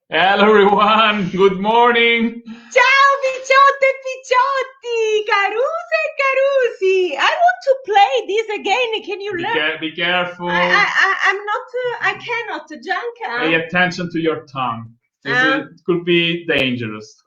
Hello everyone, good morning. Ciao picciotte e picciotti, caruse e carusi. I want to play this again. Can you learn? Be careful. I'm not. I cannot, Gianca. Pay attention to your tongue. It could be dangerous.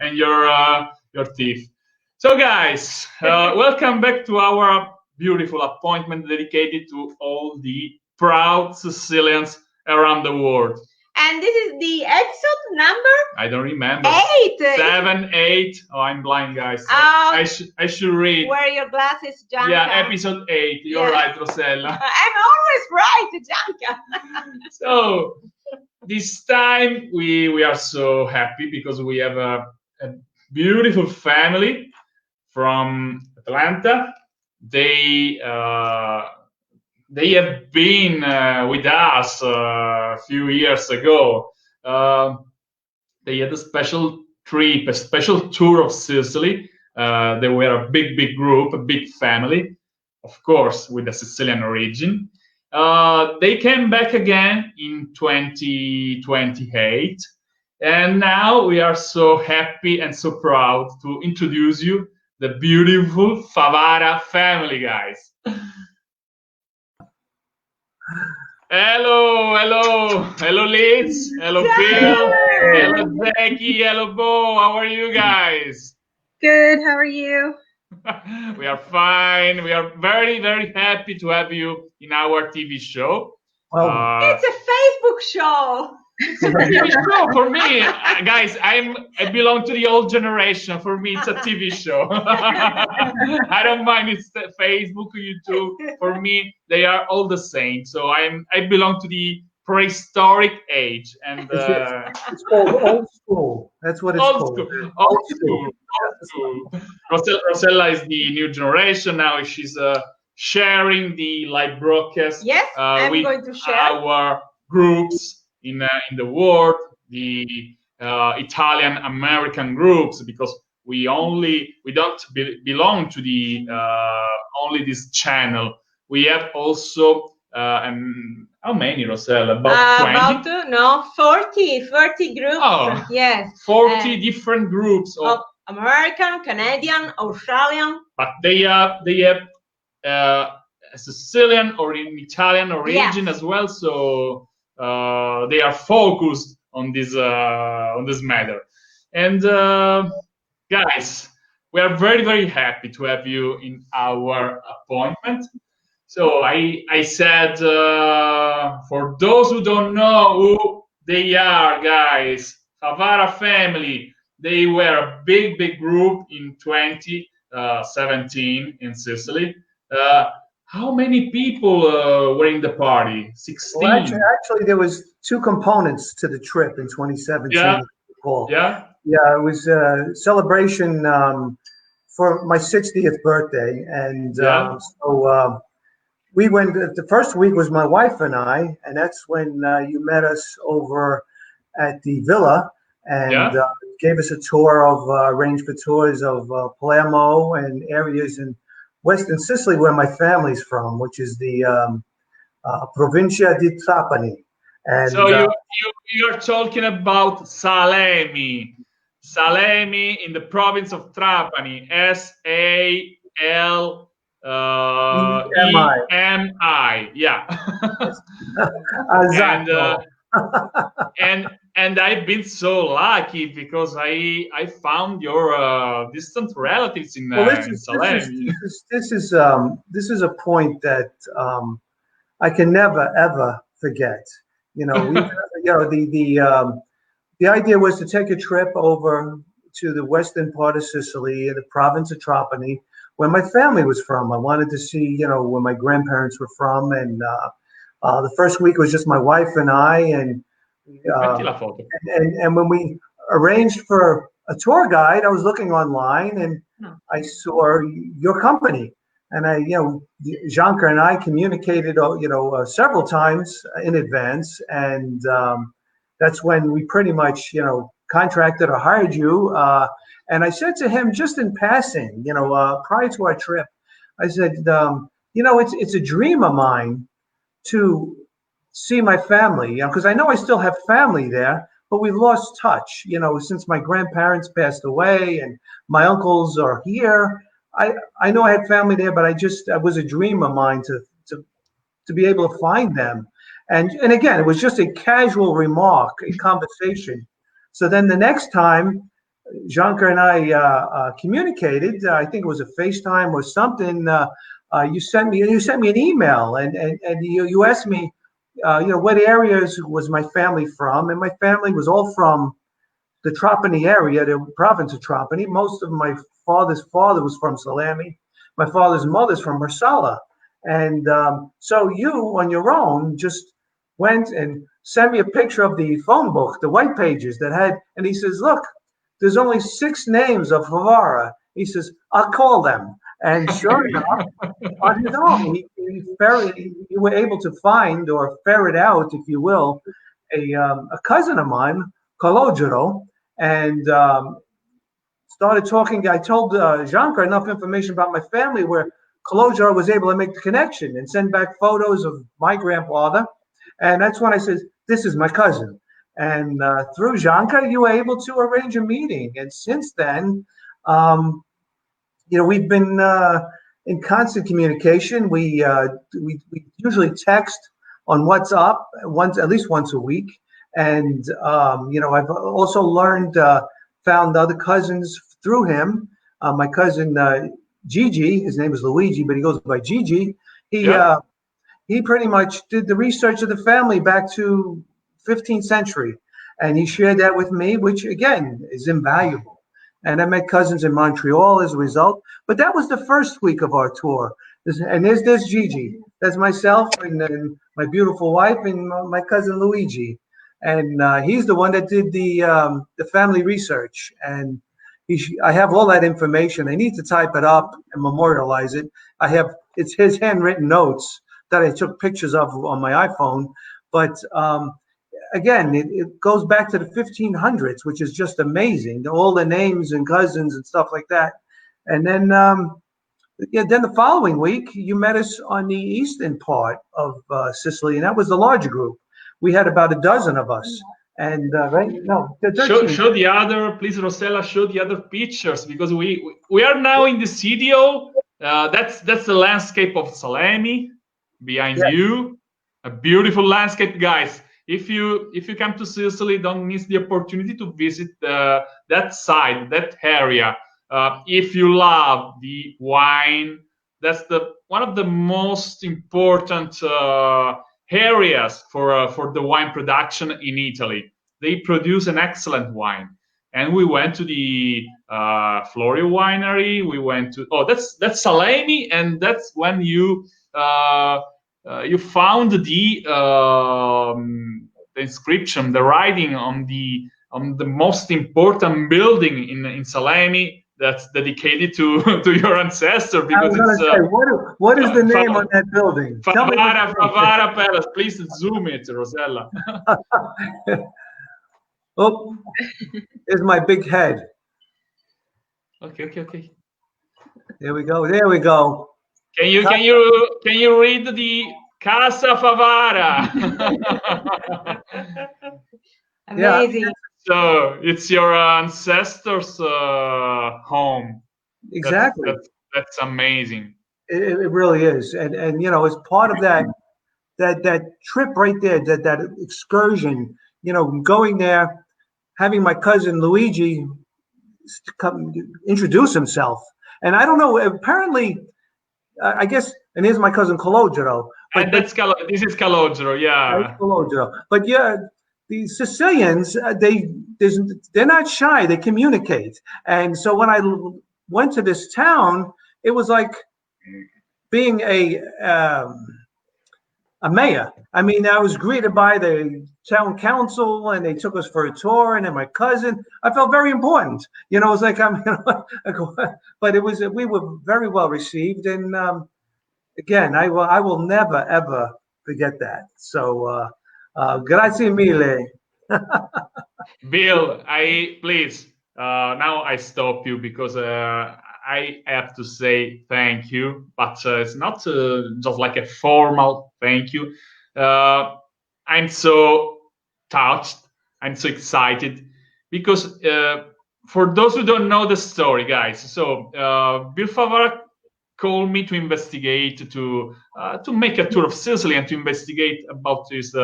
and your teeth. So guys, welcome back to our beautiful appointment dedicated to all the proud Sicilians around the world. And this is the episode number? I don't remember. 8. 7, 8. Oh, I'm blind, guys. I should read. Wear your glasses, Gianca. Yeah, episode 8. You're right, Rosella. I'm always right, Gianca. So this time we are so happy because we have a beautiful family from Atlanta. They have been with us a few years ago. They had a special trip, a special tour of Sicily. They were a big group, a big family, of course, with a Sicilian origin. They came back again in 2028. And now we are so happy and so proud to introduce you the beautiful Favara family, guys. Hello Liz, hello Bill, hello Becky, hello Bo. How are you guys? Good, how are you? We are fine. We are very happy to have you in our TV show. It's a Facebook show. It's a TV show for me, guys. I belong to the old generation. For me, it's a TV show. I don't mind it's Facebook, YouTube. For me, they are all the same. So I belong to the prehistoric age, and it's called old school. That's what it's called. Old school. Rosella is the new generation now. She's sharing the live broadcast. Yes, I'm going to share our groups in the world, the Italian American groups, because we don't belong to the only this channel. We have also how many, Rosella? About 20? 40 groups. Oh, yes, 40 different groups of American, Canadian, Australian. But they have a Sicilian or an Italian origin as well. So they are focused on this matter. And guys, we are very happy to have you in our appointment. So I said, for those who don't know who they are, guys, Favara family, they were a big group in 2017 in Sicily. How many people were in the party? 16? Well, actually, there was 2 components to the trip in 2017. Yeah. Yeah, it was a celebration for my 60th birthday, and so we went. The first week was my wife and I, and that's when you met us over at the villa and gave us a tour of arranged for tours of Palermo and areas in Western Sicily, where my family's from, which is the Provincia di Trapani. And so you're talking about Salemi in the province of Trapani, SALEMI. Yeah. and I've been so lucky because I found your distant relatives in Salemi. This is a point that I can never ever forget. You know, the idea was to take a trip over to the western part of Sicily, in the province of Trapani, where my family was from. I wanted to see, where my grandparents were from, and the first week was just my wife and I, and when we arranged for a tour guide, I was looking online and I saw your company, and Gianca and I communicated, several times in advance, and that's when we pretty much, contracted or hired you. And I said to him, just in passing, prior to our trip, I said, it's a dream of mine to see my family, because I know I still have family there, but we've lost touch, since my grandparents passed away and my uncles are here. I know I had family there, but it was a dream of mine to be able to find them. And again, it was just a casual remark, a conversation. So then the next time Gianca and I communicated, I think it was a FaceTime or something. You sent me an email, and you asked me, what areas was my family from, and my family was all from the Trapani area, the province of Trapani. Most of my father's father was from Salemi. My father's mother's from Rosella. And so you, on your own, just went and sent me a picture of the phone book, the white pages that had, and he says, look, there's only 6 names of Favara. He says, I'll call them. And sure enough, on his own, you were able to find or ferret out, if you will, a cousin of mine, Calogero, and started talking. I told Gianca enough information about my family where Calogero was able to make the connection and send back photos of my grandfather. And that's when I said, this is my cousin. And through Gianca, you were able to arrange a meeting. And since then, we've been in constant communication. We usually text on WhatsApp at least once a week. And I've also found other cousins through him. My cousin Gigi, his name is Luigi, but he goes by Gigi. He pretty much did the research of the family back to 15th century, and he shared that with me, which again is invaluable. And I met cousins in Montreal as a result. But that was the first week of our tour. And there's Gigi. That's myself and my beautiful wife and my cousin Luigi. And he's the one that did the family research. And I have all that information. I need to type it up and memorialize it. It's his handwritten notes that I took pictures of on my iPhone. But again, it goes back to the 1500s, which is just amazing. All the names and cousins and stuff like that. And then, then the following week, you met us on the eastern part of Sicily, and that was the larger group. We had about a dozen of us. And show the other, please, Rosella. Show the other pictures, because we are now in the CDO. That's the landscape of Salemi behind you. A beautiful landscape, guys. If you come to Sicily, don't miss the opportunity to visit that side, that area. If you love the wine, that's one of the most important areas for the wine production in Italy. They produce an excellent wine, and we went to the Florio winery. We went to that's Salemi, and that's when you found the inscription, the writing on the most important building in Salemi that's dedicated to your ancestor. Because what is the name on that building? Favara Palace. Please zoom it, Rosella. Oh, here's my big head. Okay. There we go. Can you read the Casa Favara? Amazing. Yeah. So it's your ancestors' home. Exactly. That's amazing. It really is, and as part of that trip right there, that excursion, going there, having my cousin Luigi come introduce himself, and I don't know, apparently, I guess, and here's my cousin Calogero. And this is Calogero, yeah. Calogero. But yeah, the Sicilians, they're not shy. They communicate. And so when I went to this town, it was like being a mayor. I mean, I was greeted by the town council, and they took us for a tour. And then my cousin, I felt very important. It was like but we were very well received. And again, I will never ever forget that. So. Grazie mille. Bill, please, now I stop you, because I have to say thank you, but it's not just like a formal thank you. I'm so touched. I'm so excited because for those who don't know the story, guys, so Bill Favara called me to investigate, to make a tour of Sicily and to investigate about his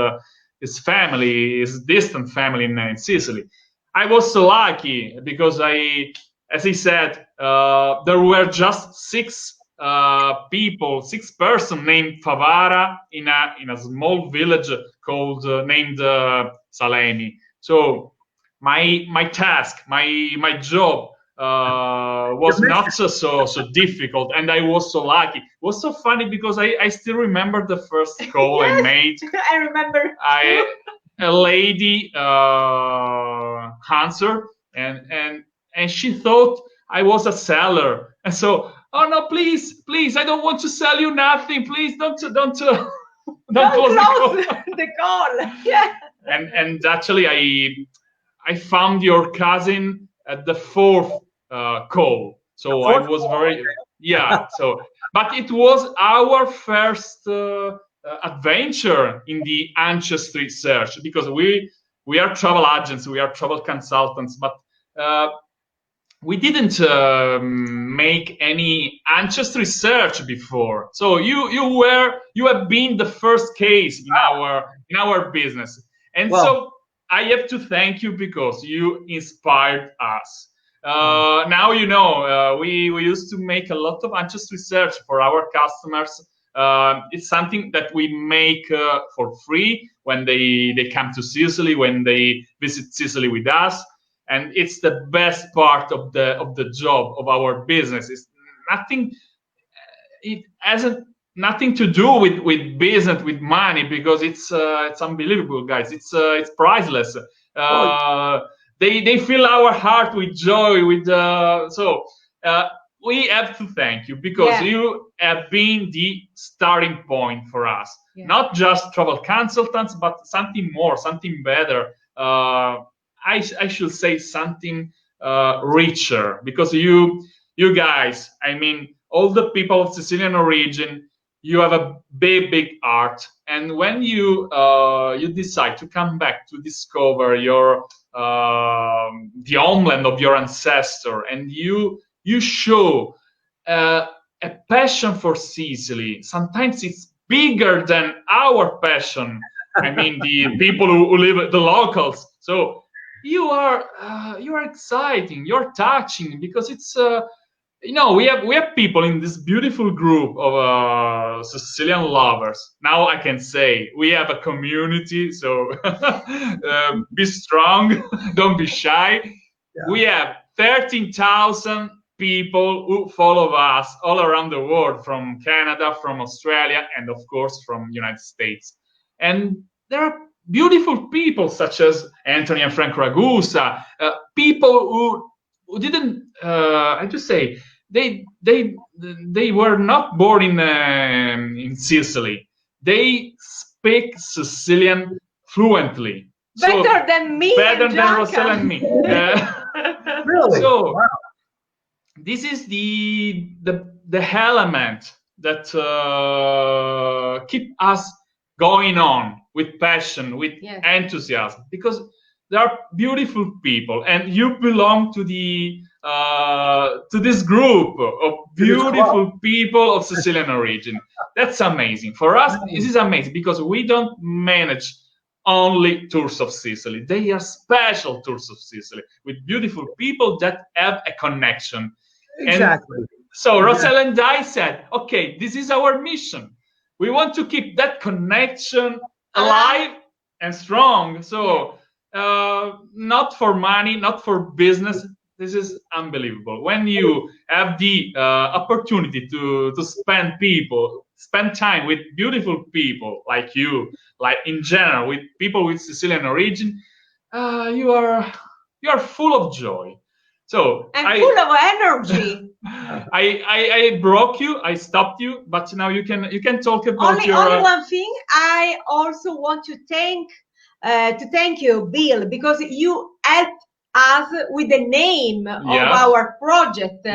family, his distant family in Sicily. I was so lucky because as he said, there were just six person named Favara in a small village called named Salemi. So my task, my job was not so difficult, and I was so lucky. It was so funny because I still remember the first call Yes, I made. I remember. A lady answered, and she thought I was a seller, and so, oh no, please, I don't want to sell you nothing. Please don't close the call. The call. Yeah. And actually, I found your cousin at the fourth call. So I was very, yeah. So, but it was our first adventure in the ancestry search, because we are travel agents, we are travel consultants, but we didn't make any ancestry search before. So you have been the first case in our business, and so I have to thank you because you inspired us. Now we used to make a lot of ancestry search for our customers. It's something that we make for free when they come to Sicily, when they visit Sicily with us. And it's the best part of the job of our business. It's nothing. It hasn't nothing to do with business, with money, because it's unbelievable, guys. It's priceless. They fill our heart with joy. We have to thank you because you have been the starting point for us. Yeah. Not just travel consultants, but something more, something better. I should say something richer, because you guys, I mean, all the people of Sicilian origin, you have a big heart, and when you decide to come back to discover your the homeland of your ancestor, and you show a passion for Sicily, sometimes it's bigger than our passion. I mean, the people who live, the locals. So you are exciting, you're touching, because it's we have people in this beautiful group of Sicilian lovers. Now I can say we have a community, so be strong, don't be shy. Yeah. We have 13,000 people who follow us all around the world, from Canada, from Australia, and of course from United States. And there are beautiful people such as Anthony and Frank Ragusa, people who didn't, I just say, they were not born in Sicily. They speak Sicilian fluently. Better than me. Better than Rosella and me. Really? So wow. This is the element that keep us going on with passion, with enthusiasm, because there are beautiful people, and you belong to this group of beautiful people of Sicilian origin. That's amazing. For us, this is amazing because we don't manage only tours of Sicily. They are special tours of Sicily with beautiful people that have a connection. Exactly. And so Rosella and I said, okay, this is our mission. We want to keep that connection alive and strong. So not for money, not for business. This is unbelievable. When you have the opportunity to spend time with beautiful people like you, like in general, with people with Sicilian origin, you are full of joy. So full of energy. I broke you, I stopped you, but now you can talk about only one thing. I also want to thank you, Bill, because you helped us with the name of our project,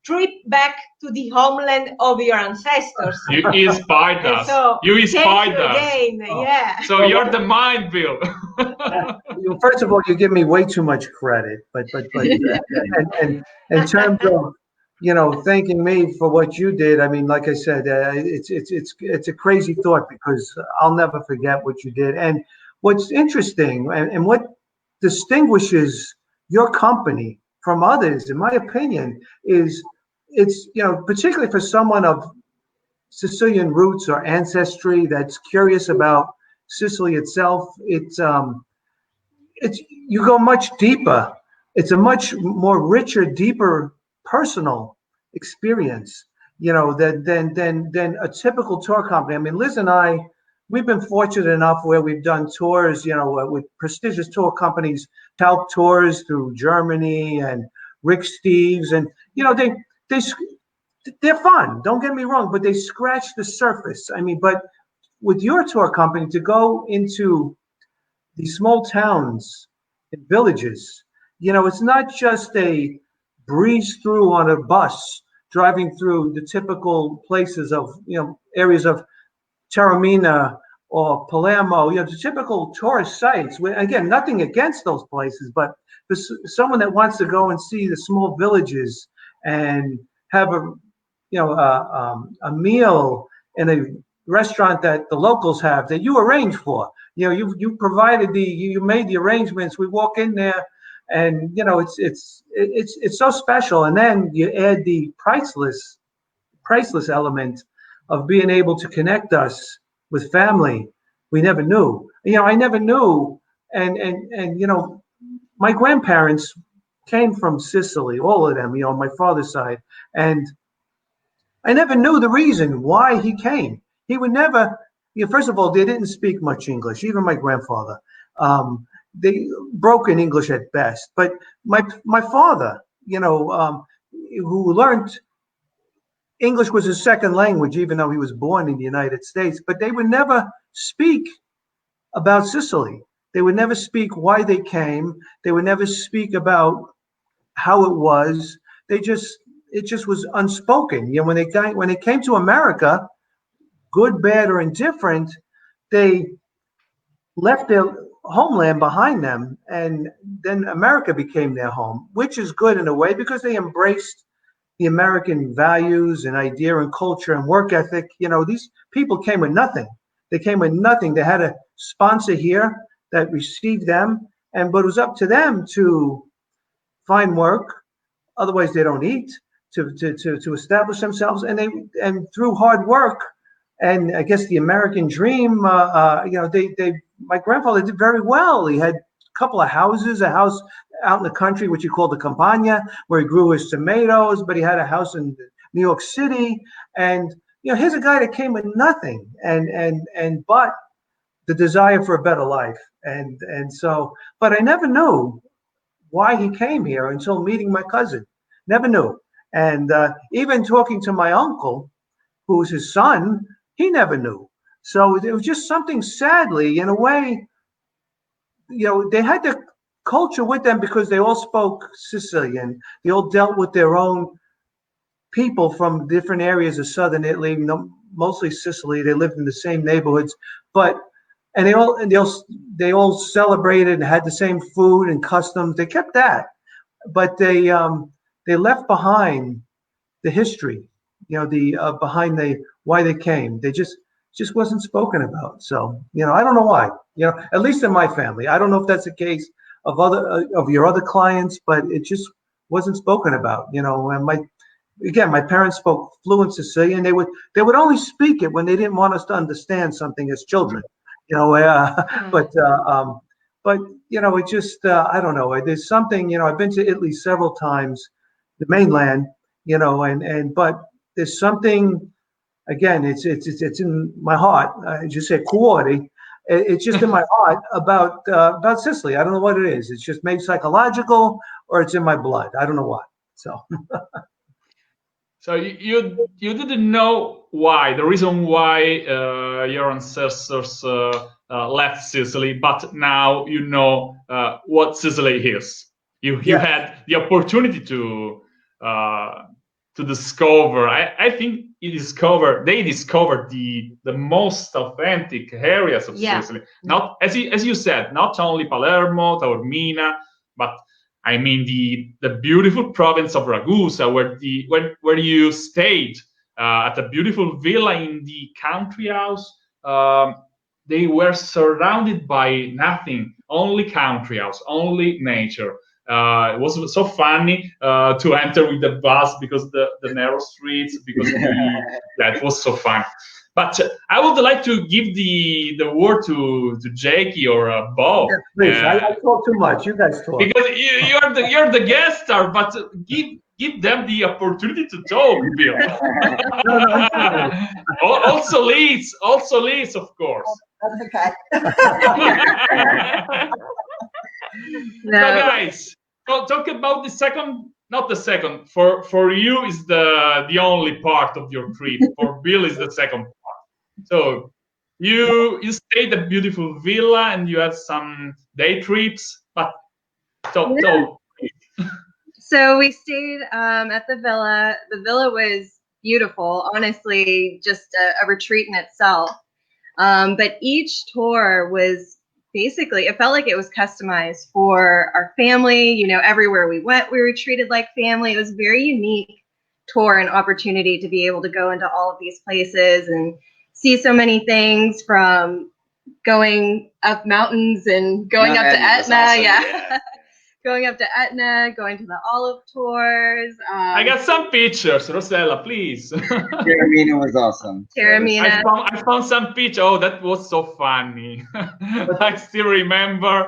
Trip Back to the Homeland of Your Ancestors. You inspired us. So, you inspired us. Again. So you're the mind, Bill. First of all, you give me way too much credit, but and in terms of, you know, thanking me for what you did, I mean, like I said, it's a crazy thought, because I'll never forget what you did. And what's interesting and what distinguishes your company from others, in my opinion, is it's, you know, particularly for someone of Sicilian roots or ancestry that's curious about Sicily itself, it's you go much deeper. It's a much more richer, deeper personal experience, you know, than a typical tour company. I mean, Liz and I, we've been fortunate enough where we've done tours, you know, with prestigious tour companies, help tours through Germany and Rick Steves, and you know, they're fun. Don't get me wrong, but they scratch the surface. I mean, but with your tour company, to go into these small towns and villages, you know, it's not just a breeze through on a bus driving through the typical places of, you know, areas of Taormina or Palermo, you know, the typical tourist sites. Again, nothing against those places, but for someone that wants to go and see the small villages and have a, you know, a meal in a restaurant that the locals have that you arrange for. You know, you provided you made the arrangements. We walk in there, and you know, it's so special. And then you add the priceless element of being able to connect us with family we never knew. You know, I never knew, and you know, my grandparents came from Sicily, all of them. You know, on my father's side, and I never knew the reason why he came. He would never, you know, first of all, they didn't speak much English, even my grandfather. They broken English at best. But my father, you know, who learned English was his second language, even though he was born in the United States, but they would never speak about Sicily. They would never speak why they came. They would never speak about how it was. It just was unspoken. You know, when they came to America, good, bad, or indifferent, they left their homeland behind them, and then America became their home, which is good in a way because they embraced the American values and idea and culture and work ethic. You know, these people came with nothing. They came with nothing. They had a sponsor here that received them, but it was up to them to find work. Otherwise, they don't eat. To establish themselves, and through hard work, and I guess the American dream. You know, my grandfather did very well. He had a couple of houses, a house out in the country, which he called the Campagna, where he grew his tomatoes, but he had a house in New York City. And, you know, here's a guy that came with nothing, but the desire for a better life. And so, but I never knew why he came here until meeting my cousin. Never knew. And even talking to my uncle, who's his son, he never knew. So it was just something, sadly, in a way, you know, they had the culture with them because they all spoke Sicilian. They all dealt with their own people from different areas of southern Italy, mostly Sicily. They lived in the same neighborhoods, and they all celebrated and had the same food and customs. They kept that, but they left behind the history, you know, behind why they came. They just wasn't spoken about. So, you know, I don't know why. You know, at least in my family, I don't know if that's the case of of your other clients, but it just wasn't spoken about. You know, and my parents spoke fluent Sicilian. They would only speak it when they didn't want us to understand something as children. You know, but you know, it just I don't know. There's something, you know, I've been to Italy several times, the mainland, you know, but there's something, again, it's in my heart. I just say cuore. It's just in my heart about Sicily. I don't know what it is. It's just maybe psychological, or it's in my blood. I don't know why. So. So you didn't know why, the reason why your ancestors left Sicily, but now you know what Sicily is. you had the opportunity to discover. I think they discovered the most authentic areas of Sicily. Not as you said, not only Palermo, Taormina, but I mean the beautiful province of Ragusa, where you stayed at a beautiful villa in the country house. They were surrounded by nothing, only country house, only nature. It was so funny to enter with the bus because the narrow streets, because it was so fun. But I would like to give the word to Jackie or Bob. Yeah, please, I talk too much. You guys talk. Because you're the guest star, but give them the opportunity to talk, Bill. Also Liz, of course. That's okay. So guys, talk about the second. Not the second. For you is the only part of your trip. For Bill is the second part. So you stayed at a beautiful villa and you had some day trips. But talk. So we stayed at the villa. The villa was beautiful. Honestly, just a retreat in itself. But each tour was basically, it felt like it was customized for our family. You know, everywhere we went, we were treated like family. It was a very unique tour and opportunity to be able to go into all of these places and see so many things, from going up mountains and going up to Etna. Awesome, going up to Etna, going to the olive tours. I got some pictures, Rosella, please. Taormina was awesome. Taormina. I found some pictures. Oh, that was so funny. I still remember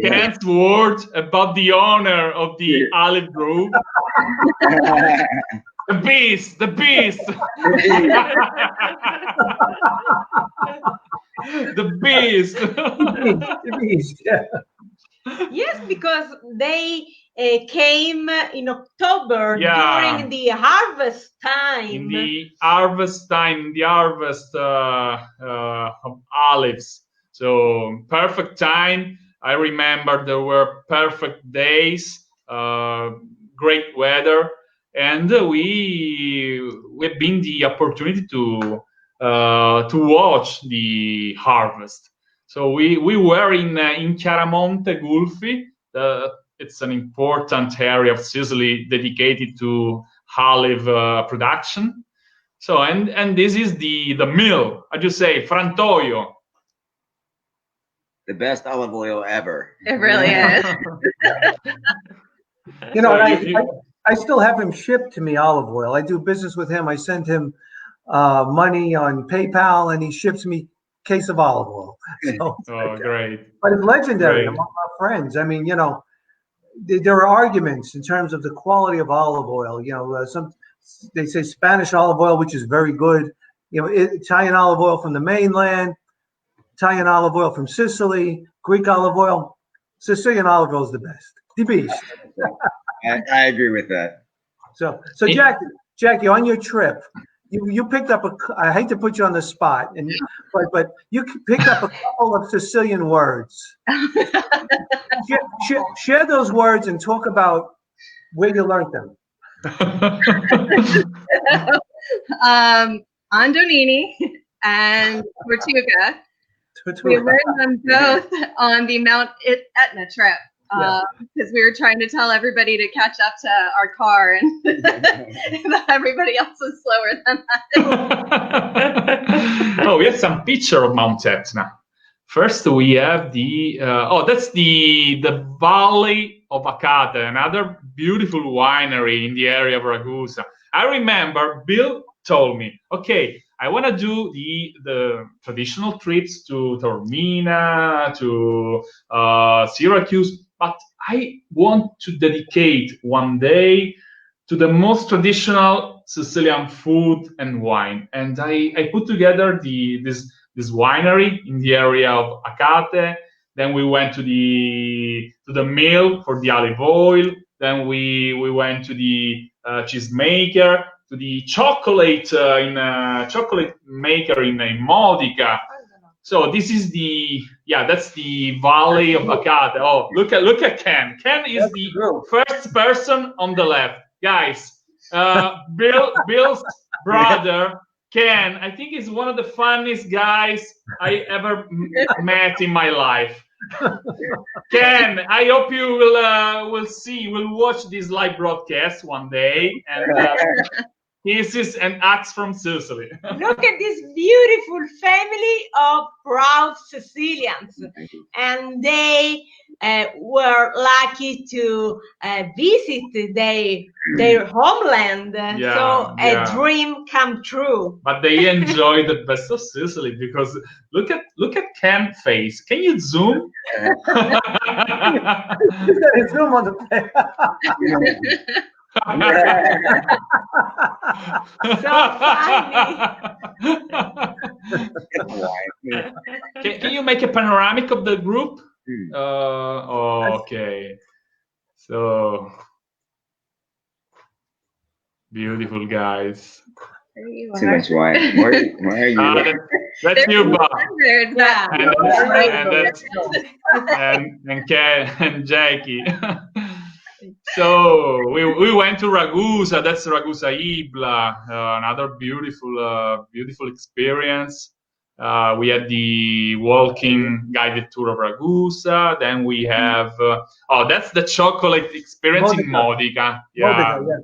Ken's word about the owner of the olive grove. The beast. The beast, yeah. Yes, because they came in October during the harvest time. In the harvest of olives. So perfect time. I remember there were perfect days, great weather, and we've been the opportunity to watch the harvest. So we were in Chiaramonte Gulfi. It's an important area of Sicily dedicated to olive production. So and this is the mill. How do you say, frantoio? The best olive oil ever. It really is. You know, I still have him shipped to me olive oil. I do business with him. I send him money on PayPal, and he ships me a case of olive oil. So, great. But it's legendary among our friends. I mean, you know, there are arguments in terms of the quality of olive oil. You know, they say Spanish olive oil, which is very good. You know, Italian olive oil from the mainland, Italian olive oil from Sicily, Greek olive oil. Sicilian olive oil is the best. The beast. I agree with that. So Jackie, on your trip, you picked up I hate to put you on the spot, but you picked up a couple of Sicilian words. Share those words and talk about where you learned them. Andonini and Tortuga. We learned them both on the Mount Etna trip. Because we were trying to tell everybody to catch up to our car, and everybody else was slower than us. Oh, we have some picture of Mount Etna. First, we have that's the Valley of Acate, another beautiful winery in the area of Ragusa. I remember Bill told me, okay, I want to do the traditional trips to Taormina, to Syracuse, but I want to dedicate one day to the most traditional Sicilian food and wine. And I put together this winery in the area of Acate. Then we went to the mill for the olive oil. Then we went to the cheese maker, to the chocolate chocolate maker in Modica. So this is that's the Valley of Acate. Oh, look at Ken. Ken is the first person on the left, guys. Bill's brother, Ken. I think he's one of the funniest guys I ever met in my life. Ken, I hope you will watch this live broadcast one day, and kisses and hugs from Sicily. Look at this beautiful family of proud Sicilians, and they were lucky to visit their homeland. So a dream come true. But they enjoy the best of Sicily because look at Ken's face. Can you zoom? Zoom on the face. So funny. Can you make a panoramic of the group? Okay. So beautiful guys. Too much wine. Where are you? That's you, Bob. And Jackie. So we went to Ragusa. That's Ragusa Ibla. Another beautiful experience. We had the walking guided tour of Ragusa. Then we have that's the chocolate experience in Modica. Yeah. Modica,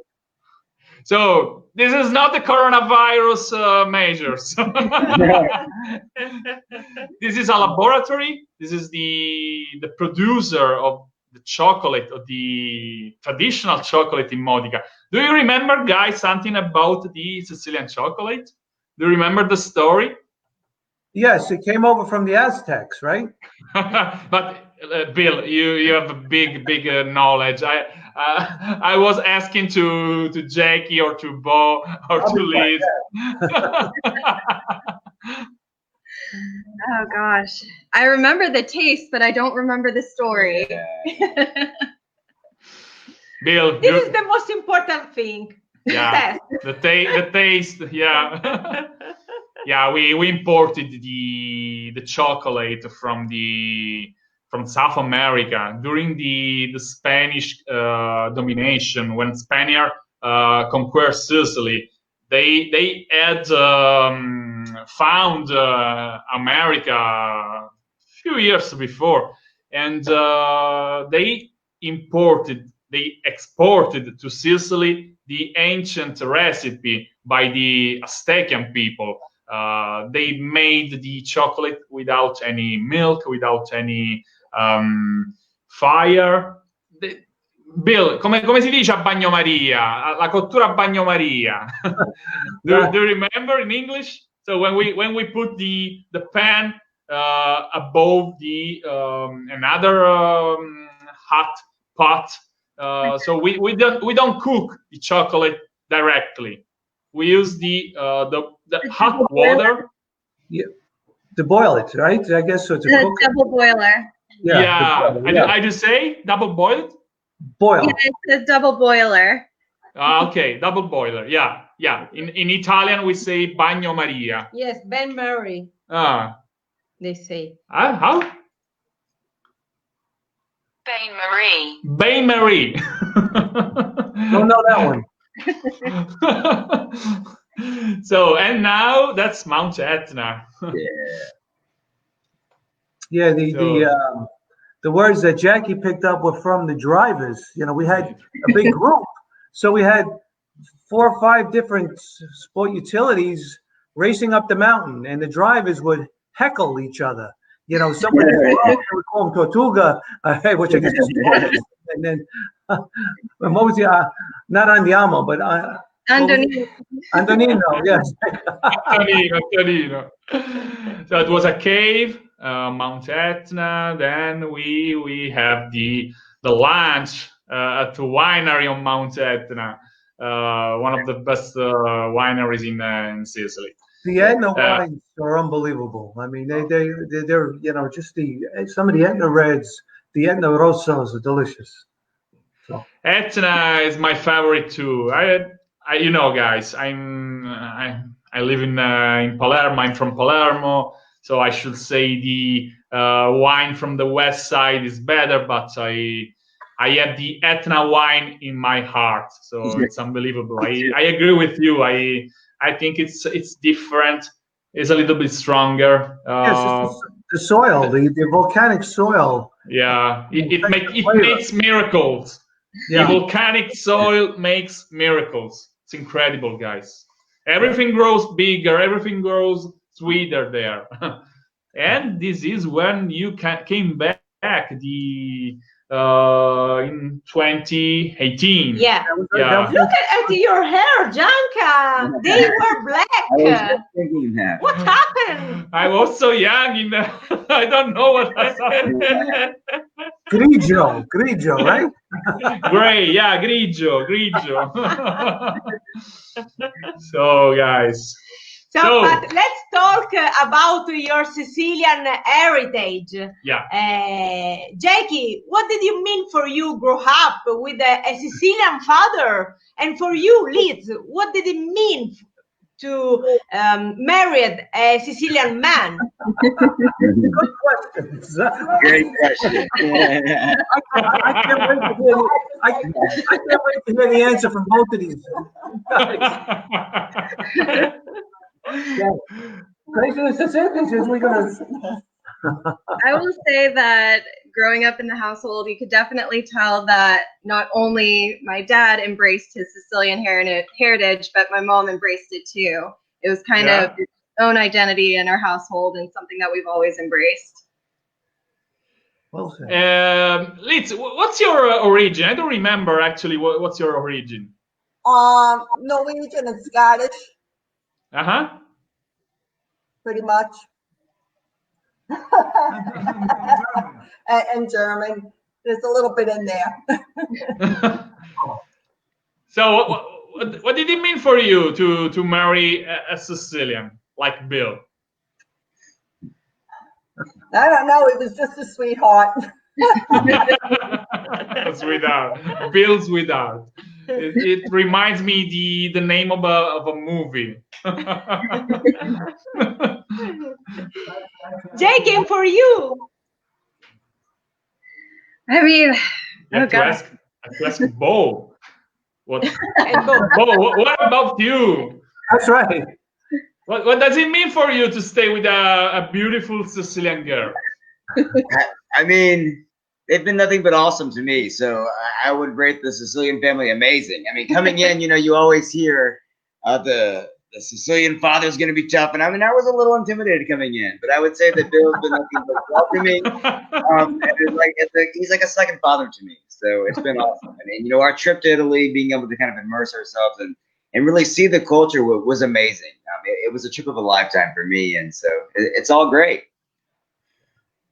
So this is not the coronavirus measures. This is a laboratory. This is the producer of the chocolate, of the traditional chocolate in Modica. Do you remember, guys, something about the Sicilian chocolate? Do you remember the story? Yes, it came over from the Aztecs, right? But Bill, you have a big knowledge. I was asking to Jackie or to Bo or to Liz. Oh gosh, I remember the taste, but I don't remember the story. Bill, this is the most important thing. Yeah, the taste. Yeah, yeah. We imported the chocolate from South America during the Spanish domination, when Spaniards conquered Sicily. They had found America a few years before, and they exported to Sicily the ancient recipe by the Aztecian people. They made the chocolate without any milk, without any fire. Bill, come si dice a bagnomaria? La cottura a bagnomaria. do you remember in English? So when we put the pan above the another hot pot, so we don't cook the chocolate directly. We use the hot water. Yeah, to boil it, right? I guess so. To cook double boiler. Yeah. I just say double boiled. Boil. Yeah, it's a double boiler. Okay, double boiler. Yeah. In Italian, we say bagnomaria. Yes, Ben Murray. They say. How? Bain-Marie. Bain-Marie. Don't know that one. So, and now that's Mount Etna. Yeah, the words that Jackie picked up were from the drivers. You know, we had a big group, so we had 4 or 5 different sport utilities racing up the mountain, and the drivers would heckle each other. You know, somebody would call them Tortuga. Hey, what you get? And then what was not Andiamo, but Antonino. Antonino, yes. Antonino. So it was a cave, Mount Etna. Then we have the lunch at the winery on Mount Etna, one of the best wineries in Sicily. The Etna wines are unbelievable. I mean, they're just some of the Etna reds, the Etna Rosas are delicious. So. Etna is my favorite too. I guys, I live in Palermo. I'm from Palermo, So I should say the wine from the west side is better, but I have the Etna wine in my heart, so it's unbelievable. I agree with you. I think it's different. It's a little bit stronger. Yes, the soil, the volcanic soil. Yeah, it makes miracles. Yeah. The volcanic soil makes miracles. It's incredible, guys. Everything grows bigger. Everything grows sweeter there. And this is when you came back in 2018. Yeah. Look at your hair, Gianca. They were black. I was just thinking that. What happened? I was so young. I don't know what happened. Grigio, right? Gray, yeah, grigio. So, guys. So, but let's talk about your Sicilian heritage. Yeah. Jackie, what did it mean for you grow up with a Sicilian father? And for you, Liz, what did it mean to marry a Sicilian man? Good questions. Great question. I can't wait to hear the answer from both of these. I will say that growing up in the household, you could definitely tell that not only my dad embraced his Sicilian heritage, but my mom embraced it too. It was kind of its own identity in our household and something that we've always embraced. Well said. Liz, what's your origin? I don't remember actually. What's your origin? Norwegian and Scottish. Pretty much. And German. There's a little bit in there. So what did it mean for you to marry a Sicilian like Bill? I don't know. It was just a sweetheart. Sweetheart. Bill's sweetheart. It reminds me the name of a movie. Jake, and for you. I mean, I have to ask Bo. Bo, what about you? That's right. What does it mean for you to stay with a beautiful Sicilian girl? I mean, they've been nothing but awesome to me. So I would rate the Sicilian family amazing. I mean, coming in, you always hear the Sicilian father's going to be tough. And I mean, I was a little intimidated coming in, but I would say that Bill's been nothing but welcoming. He's like a second father to me. So it's been awesome. I mean, our trip to Italy, being able to kind of immerse ourselves and really see the culture was amazing. It was a trip of a lifetime for me. And so it's all great.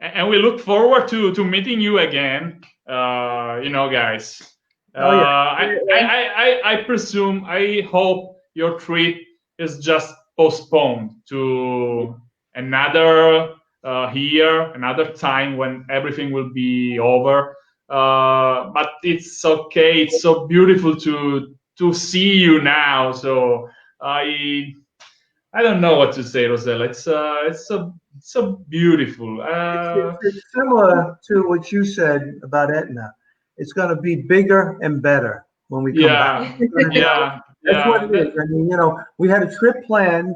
And we look forward to meeting you again, guys. I presume, I hope your trip is just postponed to another year, another time when everything will be over. But it's okay. It's so beautiful to see you now. So I don't know what to say, Rosella. It's so beautiful. It's similar to what you said about Etna. It's going to be bigger and better when we come back. That's what it is. I mean, we had a trip planned.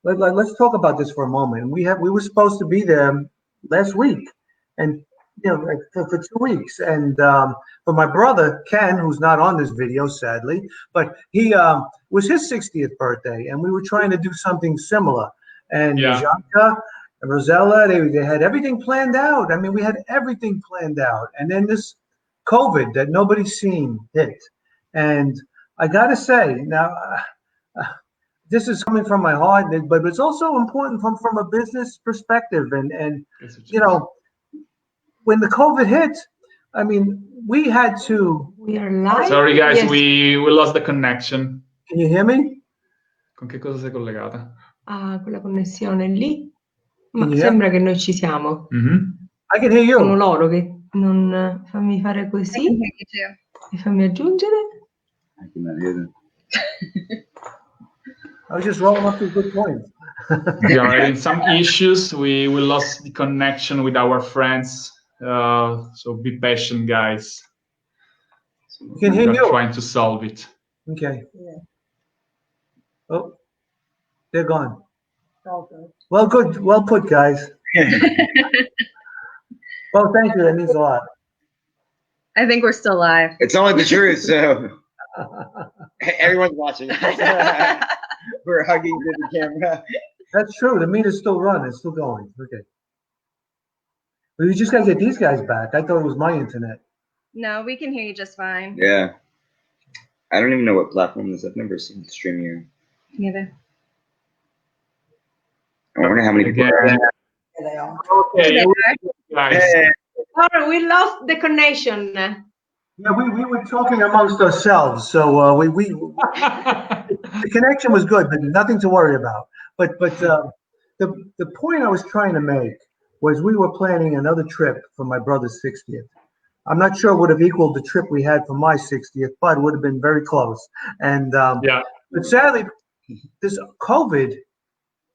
Let's talk about this for a moment. We were supposed to be there last week, and for 2 weeks. And for my brother Ken, who's not on this video sadly, but he was his 60th birthday, and we were trying to do something similar. And Gianca and Rosella, they had everything planned out. I mean, we had everything planned out, and then this COVID that nobody's seen hit. And I gotta say, now this is coming from my heart, but it's also important from a business perspective. And when the COVID hit, I mean, we had to. We are live. Sorry, guys, yes. we lost the connection. Can you hear me? Con che cosa sei collegata? Ah, quella connessione lì. Ma sembra che noi ci siamo. I can hear you. Sono loro che non fammi fare così. E fammi aggiungere. I cannot hear them. I was just rolling up these good points. We are having some issues. We lost the connection with our friends. So be patient, guys. Can hear you. Trying to solve it. Okay. Yeah. Oh, they're gone. All good. Well, good. Well put, guys. Well, thank you. That means a lot. I think we're still live. It's only the truth, so everyone's watching. We're hugging to the camera. That's true. The meter's still running. It's still going. Okay. Well, you just got to get these guys back. I thought it was my internet. No, we can hear you just fine. Yeah. I don't even know what platform this is. I've never seen the stream here. Neither. I wonder how many people are. There they are. Okay, guys. Sorry, we lost the connection. Yeah, we were talking amongst ourselves, so the connection was good, but nothing to worry about. But the point I was trying to make was we were planning another trip for my brother's 60th. I'm not sure it would have equaled the trip we had for my 60th, but it would have been very close. And yeah. But sadly, this COVID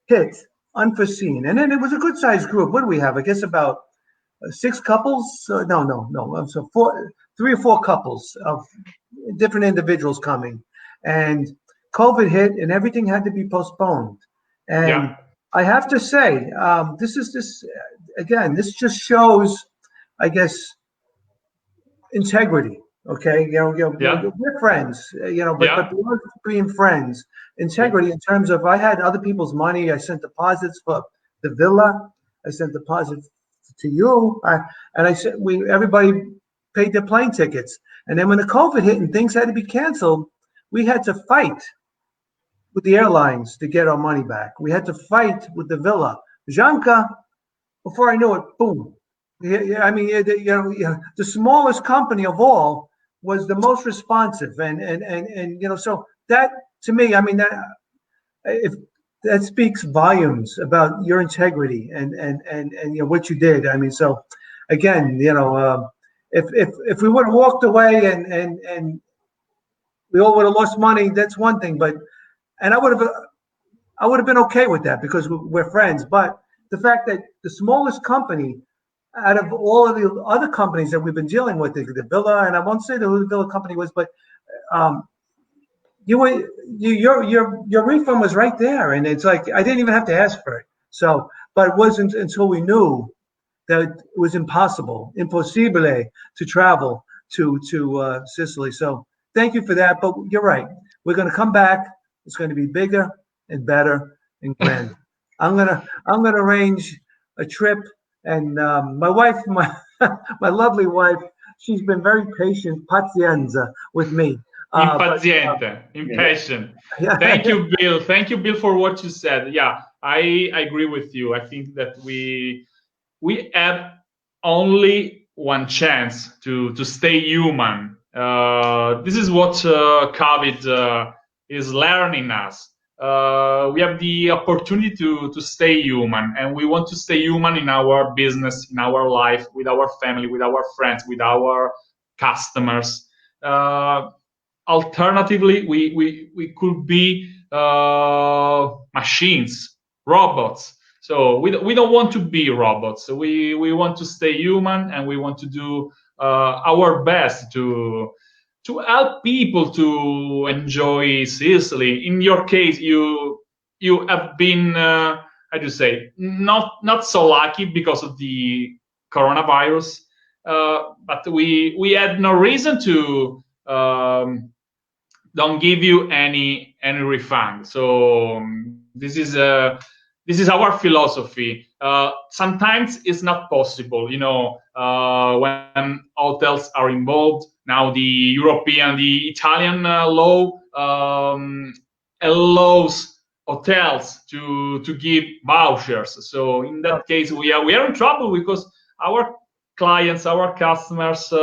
hit unforeseen, and then it was a good-sized group. What do we have? I guess about 6 couples. No. So 3 or 4 couples of different individuals coming, and COVID hit, and everything had to be postponed. And yeah. I have to say, this just shows, I guess, integrity. Okay, yeah. We're friends, but beyond being friends, integrity in terms of I had other people's money. I sent deposits for the villa. I sent deposits to you, and I said everybody paid their plane tickets. And then when the COVID hit and things had to be canceled, we had to fight with the airlines to get our money back. We had to fight with the villa. Gianca, before I knew it, boom. I mean, the smallest company of all was the most responsive, and so that to me, I mean, that speaks volumes about your integrity and what you did. I mean, so again, if we would have walked away and we all would have lost money, that's one thing. And I would have been okay with that because we're friends. But the fact that the smallest company out of all of the other companies that we've been dealing with, the villa, and I won't say who the villa company was, but your refund was right there, and it's like I didn't even have to ask for it. So, but it wasn't until we knew that it was impossible to travel to Sicily. So, thank you for that. But you're right. We're going to come back. It's going to be bigger and better and grand. I'm gonna arrange a trip, and my wife, my lovely wife, she's been very patient, pazienza, with me. Impaziente, impatient. Yeah. Thank you, Bill. Thank you, Bill, for what you said. Yeah, I agree with you. I think that we have only one chance to stay human. This is what COVID is learning us. We have the opportunity to stay human, and we want to stay human in our business, in our life, with our family, with our friends, with our customers. Alternatively, we could be machines, robots. So we don't want to be robots. We want to stay human, and we want to do our best to help people to enjoy Sicily. In your case, you have been, how do you say, not so lucky because of the coronavirus, but we had no reason to don't give you any refund. So this is our philosophy. Sometimes it's not possible, when hotels are involved. Now the Italian law allows hotels to give vouchers. So in that case, we are in trouble because our clients, our customers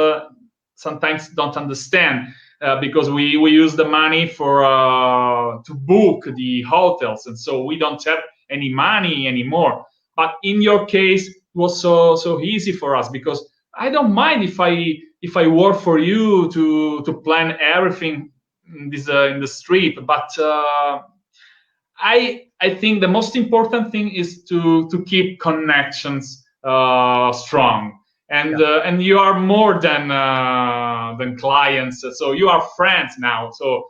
sometimes don't understand. Because we use the money to book the hotels, and so we don't have any money anymore. But in your case, it was so easy for us because I don't mind if I work for you to plan everything in the street, but I think the most important thing is to keep connections strong, and you are more than clients, so you are friends now. So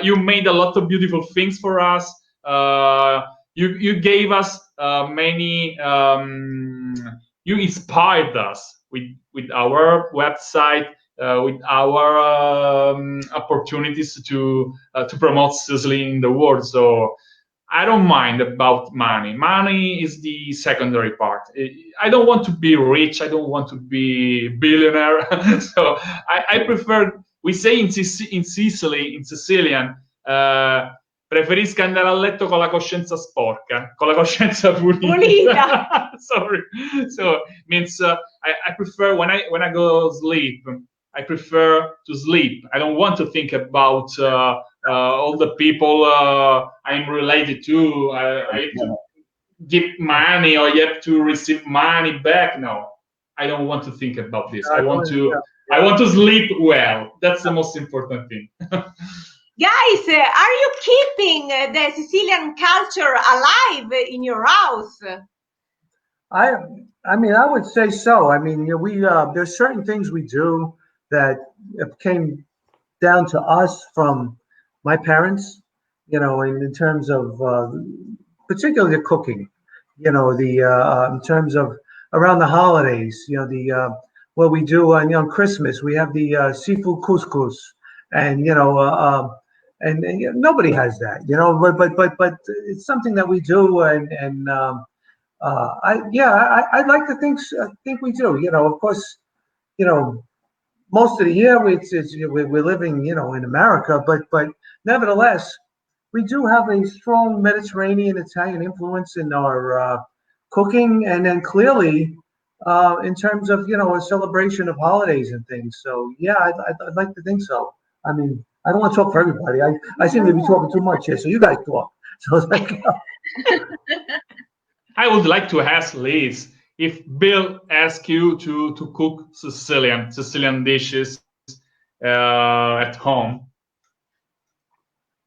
you made a lot of beautiful things for us. You gave us many. You inspired us with our website, with our opportunities to promote Sicily in the world. So I don't mind about money. Money is the secondary part. I don't want to be rich. I don't want to be billionaire. So I prefer. We say in Sicily, in Sicilian, preferisco andare a letto con la coscienza sporca, con la coscienza pulita. Sorry. So means I prefer when I go sleep. I prefer to sleep. I don't want to think about all the people I'm related to. I have to give money or you have to receive money back. No, I don't want to think about this. I want to sleep well. That's the most important thing. Guys, are you keeping the Sicilian culture alive in your house? I mean, I would say so. I mean, we there's certain things we do that came down to us from my parents, in terms of particularly the cooking, in terms of around the holidays, what we do on Christmas, we have the seafood couscous, and nobody has that, but it's something that we do, and I'd like to think we do. Of course, most of the year we're living, in America, but nevertheless, we do have a strong Mediterranean Italian influence in our cooking, and then clearly in terms of a celebration of holidays and things. So yeah, I'd like to think so. I mean, I don't want to talk for everybody. I seem to be talking too much here, so you guys talk. So it's like. I would like to ask Liz, if Bill asks you to cook Sicilian dishes at home.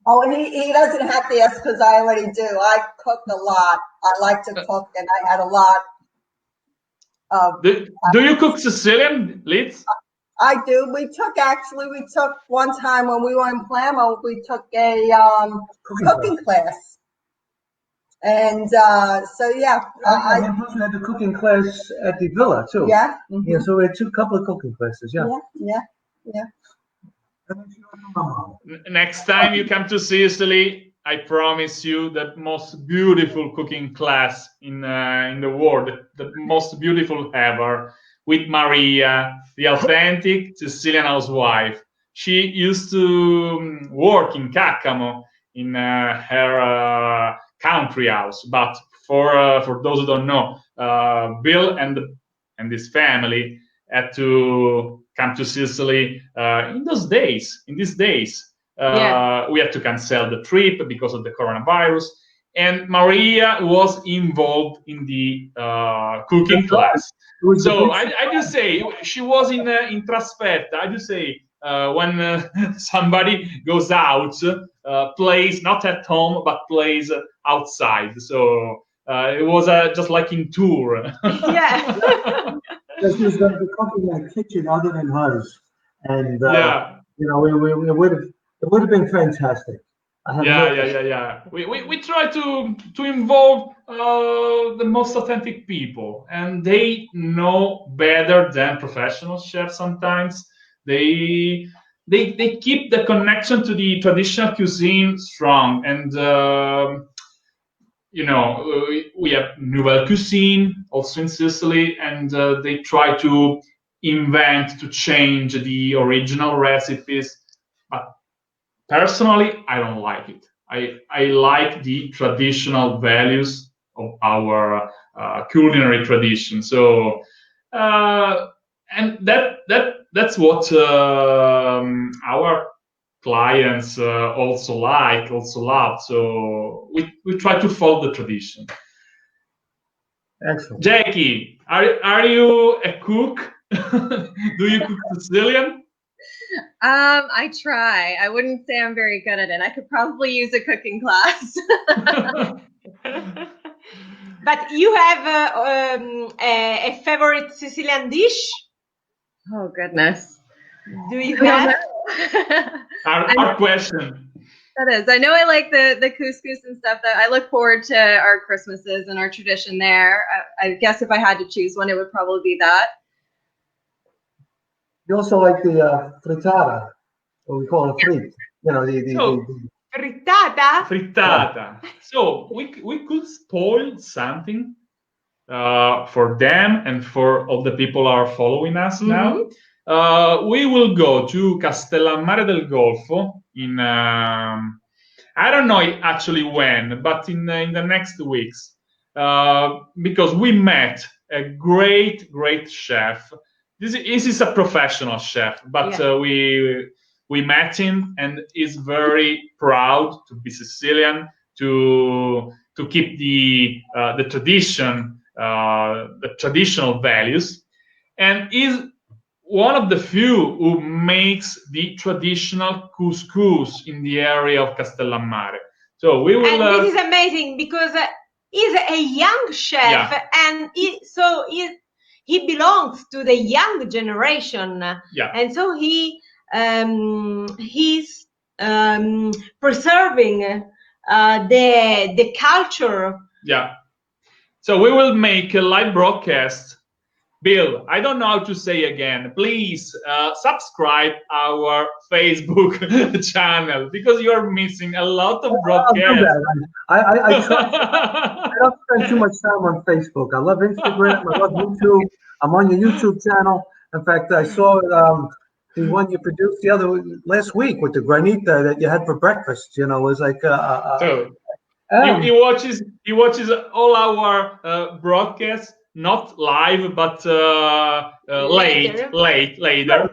Oh, he doesn't have to ask because I already do. I cook a lot. I like to cook, and I had a lot of. Do you cook Sicilian, Liz? I do. We took one time when we were in Palermo, we took a cooking class. And so yeah, I had the cooking class at the villa too. Yeah. Mm-hmm. Yeah. So we had a couple of cooking classes. Yeah. Yeah. Next time you come to Sicily, I promise you the most beautiful cooking class in the world, the most beautiful ever, with Maria, the authentic Sicilian housewife. She used to work in Caccamo in her country house, but for those who don't know, Bill and his family had to come to Sicily in these days. We had to cancel the trip because of the coronavirus, and Maria was involved in the cooking class. So I just say she was in trasferta. I just say when somebody goes out, plays not at home but plays outside. So it was just like in tour. Yeah. Because there's going to be cooking in a kitchen other than hers, and it would have been fantastic. Yeah. We try to involve the most authentic people, and they know better than professional chefs. Sometimes they keep the connection to the traditional cuisine strong, and we have Nouvelle Cuisine also in Sicily, and they try to invent, to change the original recipes. But personally, I don't like it. I like the traditional values of our culinary tradition. So, and that's what our clients also love. So we try to follow the tradition. Excellent. Jackie, are you a cook? Do you cook Sicilian? I try. I wouldn't say I'm very good at it. I could probably use a cooking class. But you have a favorite Sicilian dish? Oh goodness. Do you have? Our question. That is. I know I like the couscous and stuff. That I look forward to our Christmases and our tradition there. I guess if I had to choose one, it would probably be that. You also like the frittata, what we call it frit. You know, the Frittata? Frittata. So we could spoil something for them and for all the people who are following us now. We will go to Castellammare del Golfo in I don't know actually when, but in the next weeks, because we met a great chef. This is a professional chef, but we met him, and he's very proud to be Sicilian, to keep the tradition, the traditional values, and is one of the few who makes the traditional couscous in the area of Castellammare. So we will. And this is amazing because he's a young chef, and he belongs to the young generation. Yeah. And so he's preserving the culture. Yeah. So we will make a live broadcast. Bill, I don't know how to say again. Please subscribe our Facebook channel, because you are missing a lot of broadcasts. I don't spend too much time on Facebook. I love Instagram. I love YouTube. I'm on your YouTube channel. In fact, I saw the one you produced last week with the granita that you had for breakfast. You know, it was like. He watches all our broadcasts. Not live, but later.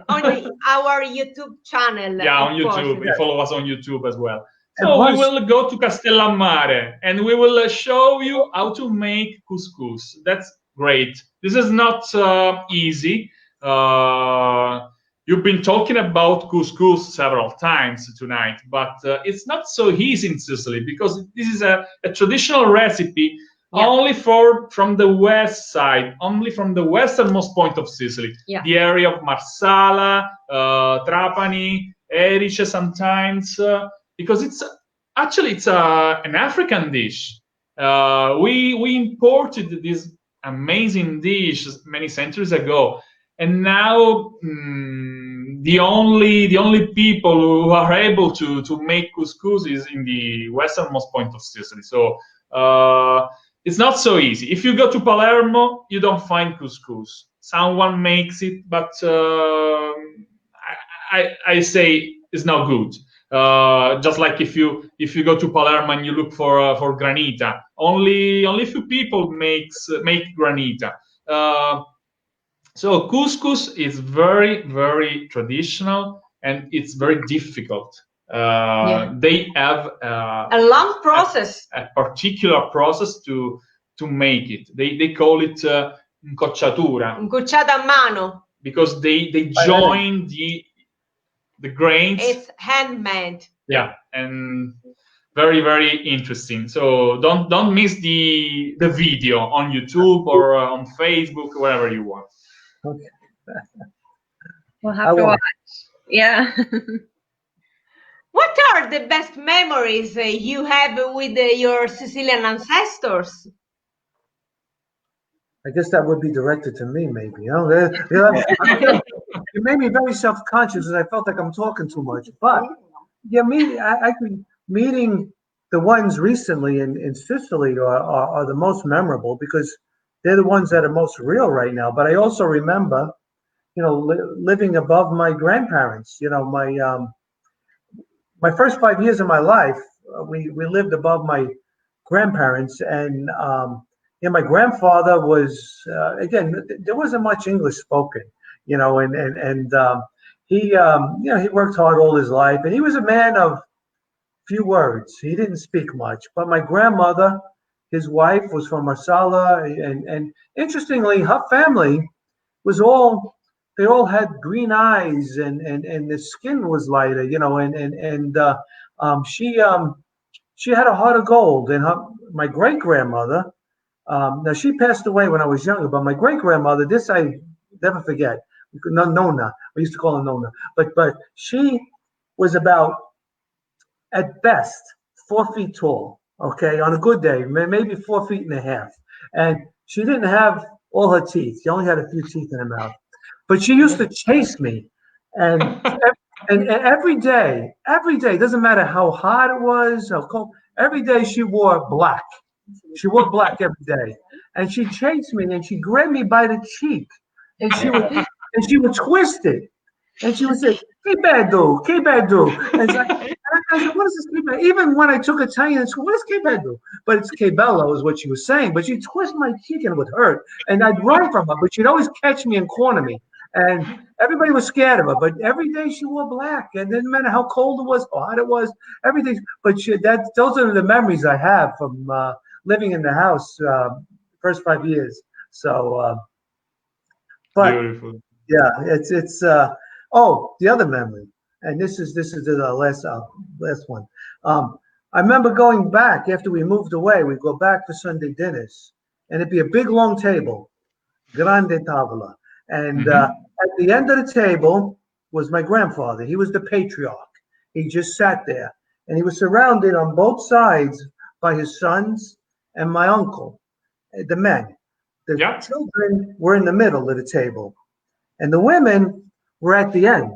On our YouTube channel. Yeah, on YouTube. You follow us on YouTube as well. So we will go to Castellammare, and we will show you how to make couscous. That's great. This is not easy. You've been talking about couscous several times tonight, but it's not so easy in Sicily, because this is a traditional recipe. Yeah. Only from the west side, only from the westernmost point of Sicily, the area of Marsala, Trapani, Erice sometimes, because it's an African dish. We imported this amazing dish many centuries ago, and now the only people who are able to make couscous is in the westernmost point of Sicily. So. It's not so easy. If you go to Palermo, you don't find couscous. Someone makes it, but I say it's not good. Just like if you go to Palermo and you look for granita, only few people make granita. So couscous is very traditional, and it's very difficult. They have a long process, a particular process to make it. They call it incocciatura, incocciata a mano, because they join the grains. It's handmade. Yeah, and very interesting. So don't miss the video on YouTube or on Facebook, wherever you want. Okay. We'll have to watch. Yeah. What are the best memories you have with your Sicilian ancestors? I guess that would be directed to me, maybe. You know, it made me very self-conscious, and I felt like I'm talking too much. But yeah, meeting the ones recently in Sicily are the most memorable, because they're the ones that are most real right now. But I also remember, you know, living above my grandparents. You know, my first 5 years of my life, we lived above my grandparents, and my grandfather was again, there wasn't much English spoken, you know, and he he worked hard all his life, and he was a man of few words. He didn't speak much. But my grandmother, his wife, was from Marsala, and interestingly, her family was all they all had green eyes, and the skin was lighter, you know, she had a heart of gold. And my great grandmother, now she passed away when I was younger, but my great grandmother, this I never forget. Nona, we used to call her Nona, but she was about, at best, 4 feet tall. Okay, on a good day, maybe 4.5 feet, and she didn't have all her teeth. She only had a few teeth in her mouth. But she used to chase me, and every day, doesn't matter how hot it was, how cold. Every day she wore black. She wore black every day, and she chased me, and she grabbed me by the cheek, and she would twist it, and she would say, "Que bado, que bado." And I said, "What is this que bado?" Even when I took Italian in school, what is que bado? But it's que bello is what she was saying. But she'd twist my cheek and it would hurt, and I'd run from her, but she'd always catch me and corner me. And everybody was scared of her, but every day she wore black. And it didn't matter how cold it was, how hot it was, everything. But those are the memories I have from living in the house first 5 years. So, but beautiful. Yeah, it's oh, the other memory, and this is the last one. I remember going back after we moved away. We'd go back for Sunday dinners, and it'd be a big long table, grande tavola, and at the end of the table was my grandfather. He was the patriarch. He just sat there, and he was surrounded on both sides by his sons and my uncle, the men. The children were in the middle of the table, and the women were at the end.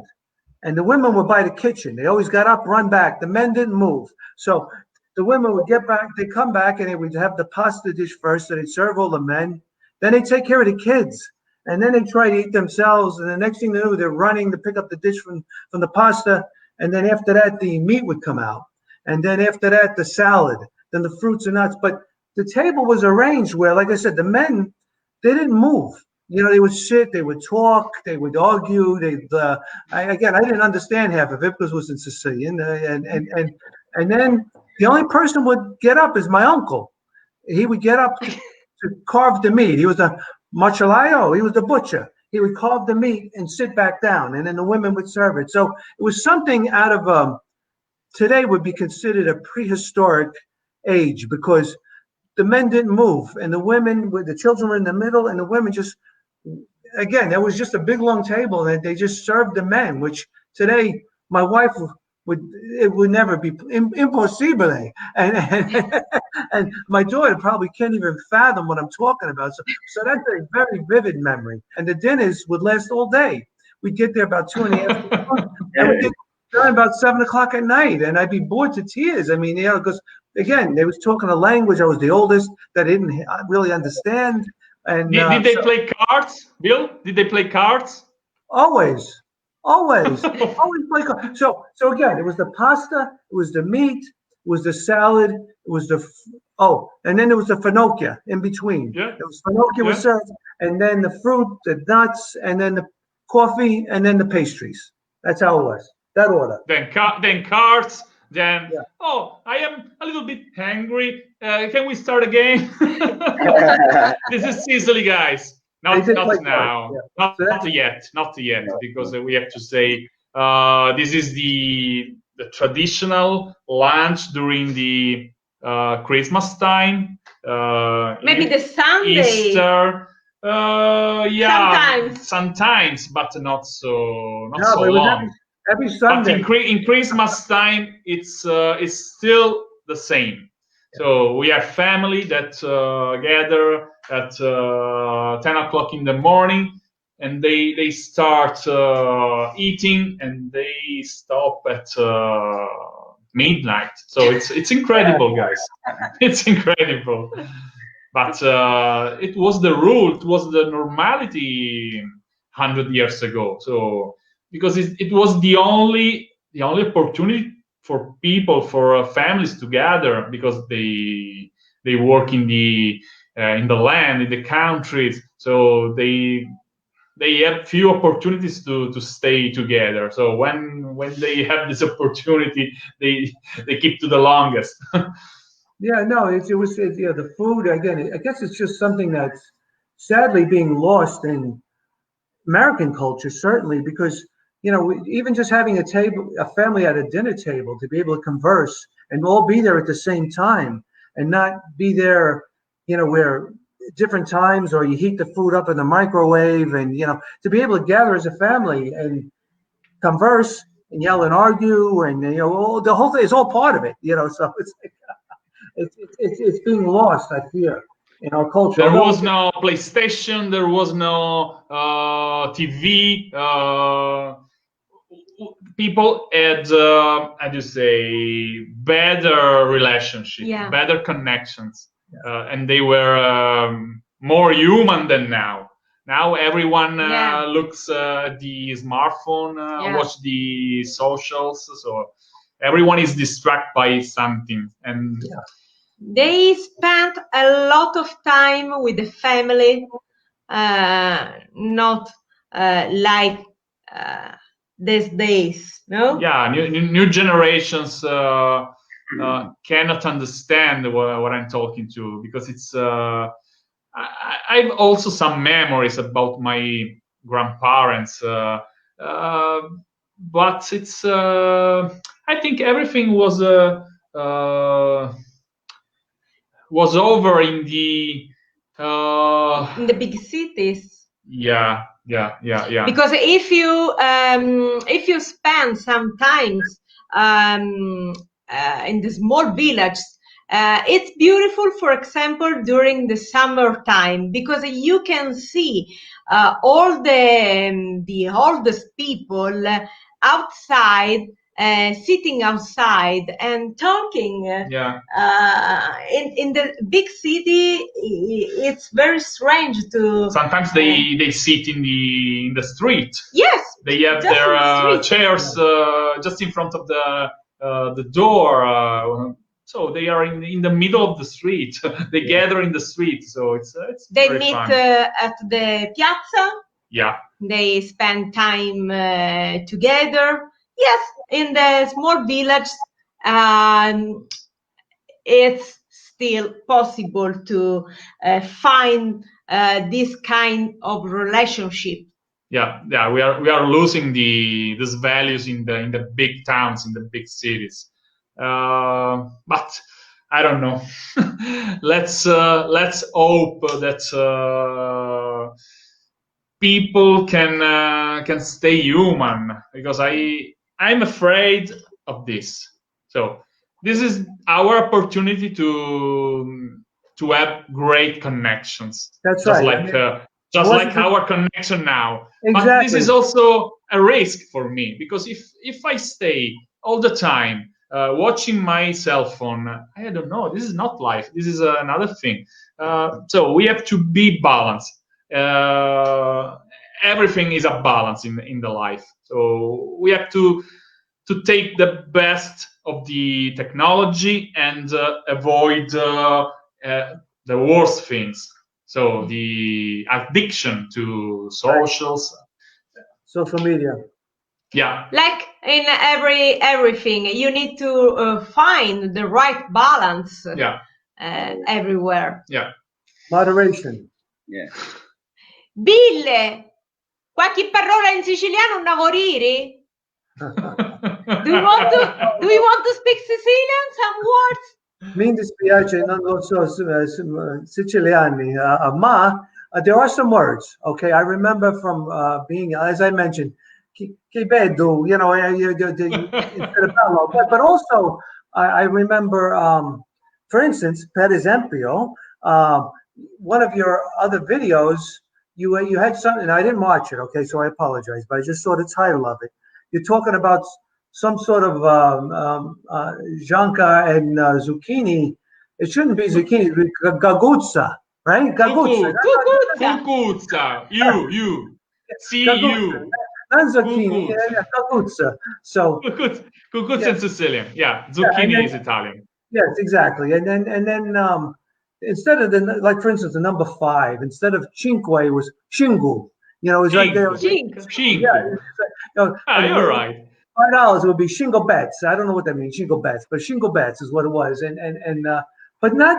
And the women were by the kitchen. They always got up, run back. The men didn't move. So the women would get back, they'd come back, and they would have the pasta dish first, so they'd serve all the men. Then they'd take care of the kids. And then they'd try to eat themselves. And the next thing they knew, they're running to pick up the dish from the pasta. And then after that, the meat would come out. And then after that, the salad, then the fruits and nuts. But the table was arranged where, like I said, the men, they didn't move. You know, they would sit, they would talk, they would argue. I didn't understand half of it because it was in Sicilian. And then the only person would get up is my uncle. He would get up to carve the meat. He was a macellaio. He was the butcher. He would carve the meat and sit back down, and then the women would serve it. So it was something out of today would be considered a prehistoric age, because the men didn't move, and the children were in the middle, and the women just, again, there was just a big long table, and they just served the men, which today my wife would never be impossible. And my daughter probably can't even fathom what I'm talking about. So that's a very vivid memory. And the dinners would last all day. We'd get there about 2 in the afternoon, and we'd get done about 7 o'clock at night, and I'd be bored to tears. I mean, you know, because again, they was talking a language. I was the oldest that I didn't really understand. And did they play cards, Bill? Did they play cards? Always play cards. So again, it was the pasta, it was the meat, it was the salad, it was and then there was the finocchia in between. Yeah. It was finocchia was served, and then the fruit, the nuts, and then the coffee, and then the pastries. That's how it was. That order. Then cards. Then, I am a little bit hungry. Can we start again? This is Sicily, guys. Not now. Yeah. Not yet, because we have to say this is the traditional lunch during the Christmas time. Maybe the Sunday. Easter. Sometimes, but not so long. Every Sunday. But in Christmas time, it's still the same. So we have family that gather at 10 o'clock in the morning, and they start eating, and they stop at midnight. So it's incredible, guys. It's incredible. But it was the rule. It was the normality 100 years ago. So because it was the only opportunity for people, for families to gather, because they work in the land, in the countries, so they have few opportunities to stay together. So when they have this opportunity, they keep to the longest. Yeah, no, it was the food again. I guess it's just something that's sadly being lost in American culture, certainly, because even just having a family at a dinner table, to be able to converse and all be there at the same time, and not be there, where different times, or you heat the food up in the microwave, and to be able to gather as a family and converse and yell and argue, and the whole thing is all part of it. So it's being lost, I fear, in our culture. There was no PlayStation. There was no TV. People had, how do you say, better relationships, better connections, and they were more human than now. Now everyone looks at the smartphone, watch the socials, so everyone is distracted by something, and they spent a lot of time with the family, not like these days, no? Yeah, new generations cannot understand what I'm talking to, because it's. I've also some memories about my grandparents, but it's. I think everything was over in the big cities. Yeah. Because if you spend some times in the small village, it's beautiful, for example, during the summertime, because you can see all the oldest people outside, sitting outside and talking. In the big city, it's very strange to. Sometimes they sit in the street. Yes. They have their chairs just in front of the door. So they are in the middle of the street. They gather in the street. So it's they very meet fun. At the piazza. Yeah. They spend time together. Yes, in the small village, it's still possible to find this kind of relationship. Yeah. We are losing these values in the big towns, in the big cities. But I don't know. Let's hope that people can stay human, because I'm afraid of this. So this is our opportunity to have great connections. That's just right. like our connection now. Exactly. But this is also a risk for me, because if I stay all the time watching my cell phone, I don't know. This is not life. This is another thing. So we have to be balanced. Everything is a balance in the life. So we have to take the best of the technology and avoid the worst things. So the addiction to social media. Yeah. Like in everything, you need to find the right balance. Yeah. Everywhere. Yeah. Moderation. Yeah. Bill, qualche parola in siciliano, una voriri? Do you want to speak Sicilian? Some words? Mi dispiace, non lo so, Siciliani, ma there are some words. Okay, I remember from being, as I mentioned, che bello, instead of bello. But also, I remember, for instance, per esempio, one of your other videos, you had something, I didn't watch it, okay, so I apologize, but I just saw the title of it. You're talking about some sort of Gianca and zucchini. It shouldn't be zucchini, gaguzza, right? Gaguzza. Gaguzza. You. See you. Not zucchini, gaguzza. So gaguzza in Sicilian. Yeah, zucchini is Italian. Yes, exactly. And then instead of like for instance the number 5, instead of cinque was shingu. It was right there. Cinque. Yeah. You're right. $5 would be shingle bets. I don't know what that means, shingle bets, but shingle bets is what it was. But not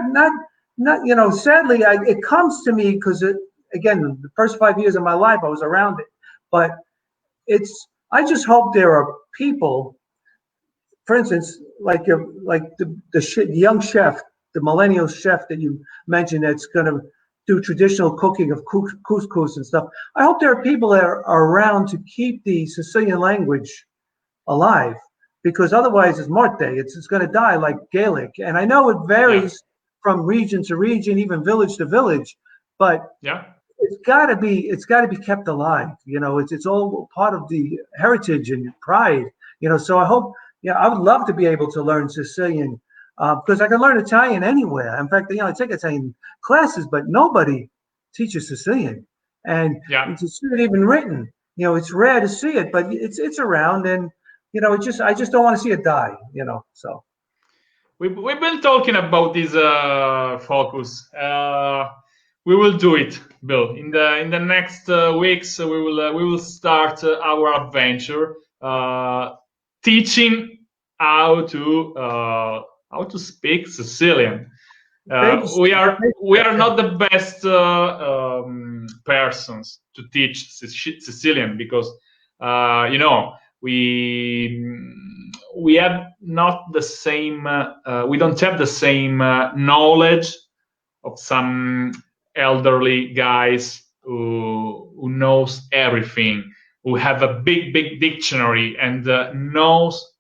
sadly, it comes to me because again, the first 5 years of my life I was around it. but I just hope there are people, for instance, like the young chef, the millennial chef that you mentioned, that's going to do traditional cooking of couscous and stuff. I hope there are people that are around to keep the Sicilian language alive, because otherwise it's Marte. It's going to die like Gaelic. And I know it varies from region to region, even village to village, but it's got to be kept alive. You know, it's all part of the heritage and pride. You know, so I hope. Yeah, I would love to be able to learn Sicilian, because I can learn Italian anywhere. In fact, I take Italian classes, but nobody teaches Sicilian, and it's not even written. You know, it's rare to see it, but it's around, and you know, I just don't want to see it die. You know, so we've been talking about this focus. We will do it, Bill. In the next weeks, we will start our adventure. Teaching how to speak Sicilian. We are not the best persons to teach Sicilian, because you know, we have not the same. We don't have the same knowledge of some elderly guys who knows everything, who have a big dictionary and knows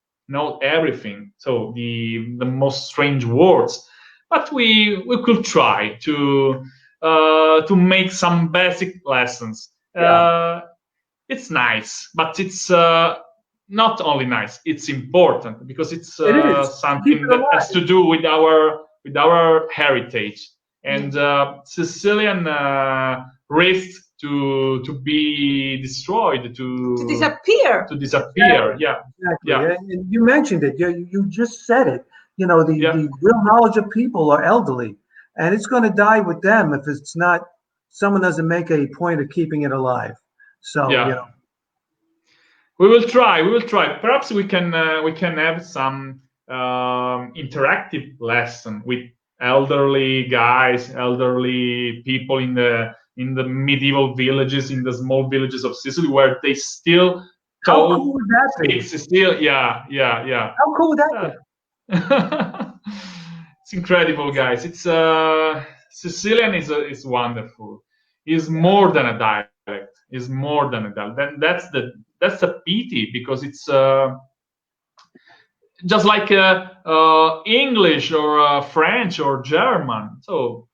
everything. So the most strange words. But we could try to make some basic lessons. It's nice, but it's not only nice. It's important, because it's something that has to do with our heritage. And Sicilian risks to be destroyed, to disappear. Exactly. And you mentioned it. You just said it. You know, the real knowledge of people are elderly, and it's going to die with them if it's not. Someone doesn't make a point of keeping it alive. So you know, we will try. Perhaps we can have some interactive lesson with elderly guys, elderly people in the medieval villages, in the small villages of Sicily, where they still how cool would that be? Still, yeah. How cool would that be? It's incredible, guys. It's Sicilian is wonderful. It's more than a dialect. It's more than a dialect. Then that's a pity, because it's just like English or French or German. So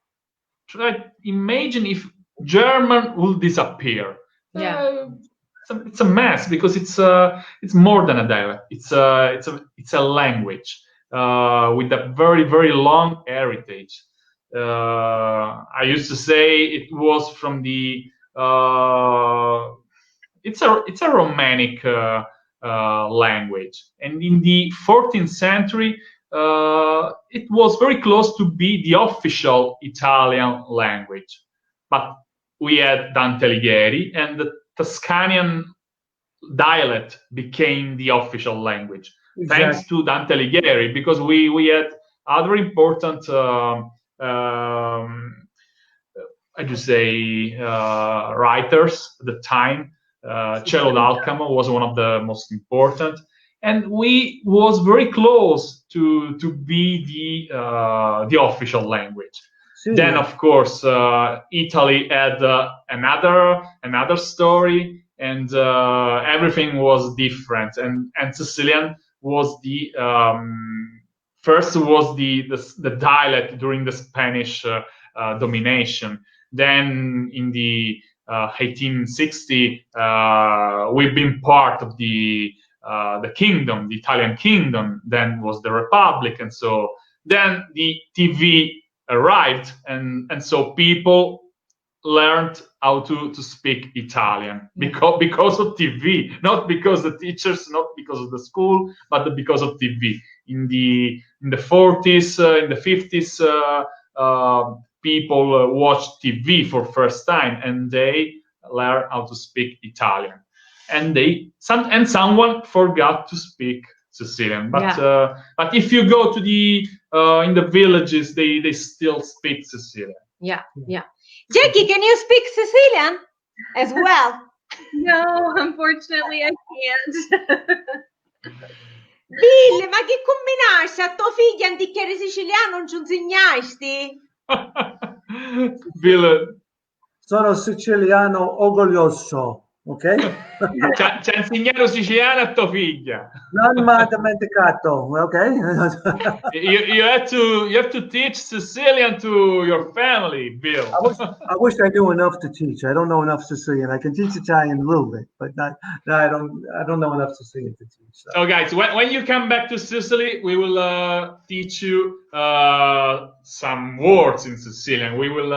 try imagine if German will disappear. It's a mess, because it's more than a dialect. It's a language with a very long heritage. I used to say it was from the it's a Romanic language, and in the 14th century it was very close to be the official Italian language. But we had Dante Alighieri, and the Tuscanian dialect became the official language, thanks to Dante Alighieri, because we had other important writers at the time. Cello d'Alcamo was one of the most important, and we was very close to be the official language. Then, of course, Italy had another story, and everything was different. And Sicilian was the first was the dialect during the Spanish domination. Then in the 1860, we've been part of the kingdom, the Italian kingdom. Then was the Republic, and so then the TV arrived, and so people learned how to speak Italian because of TV, not because the teachers, not because of the school, but because of TV. In the 40s, in the 50s, people watched TV for first time, and they learned how to speak Italian, and someone forgot to speak Sicilian. But if you go to the in the villages, they still speak Sicilian. Yeah. Jackie, can you speak Sicilian as well? No, unfortunately, I can't. Bill, ma che combinaste a tua figlia un ticchiere siciliano non ci insegnasti? Bill, Sono siciliano orgoglioso, ok? ci ha insegnato siciliano a tua figlia. Non m'ha dimenticato, ok? You have to teach Sicilian to your family, Bill. I wish I knew enough to teach. I don't know enough Sicilian. I can teach Italian a little bit, but I don't know enough Sicilian to teach. So guys, when you come back to Sicily, we will teach you some words in Sicilian. We will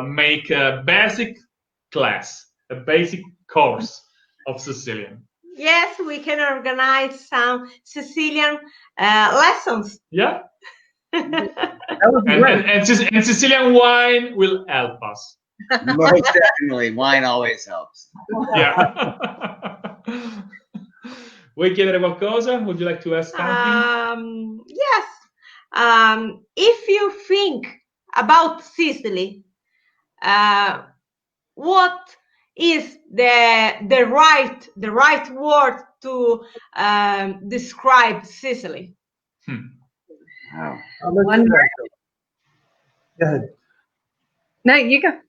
make a basic class, a basic course of Sicilian. Yes, we can organize some Sicilian lessons. Yeah. That would be great. And Sicilian wine will help us. Most definitely, wine always helps. Yeah. Vuoi chiedere qualcosa? Would you like to ask something? Yes. If you think about Sicily, what is the right word to describe Sicily? Wow. One word. Go ahead. No, you go.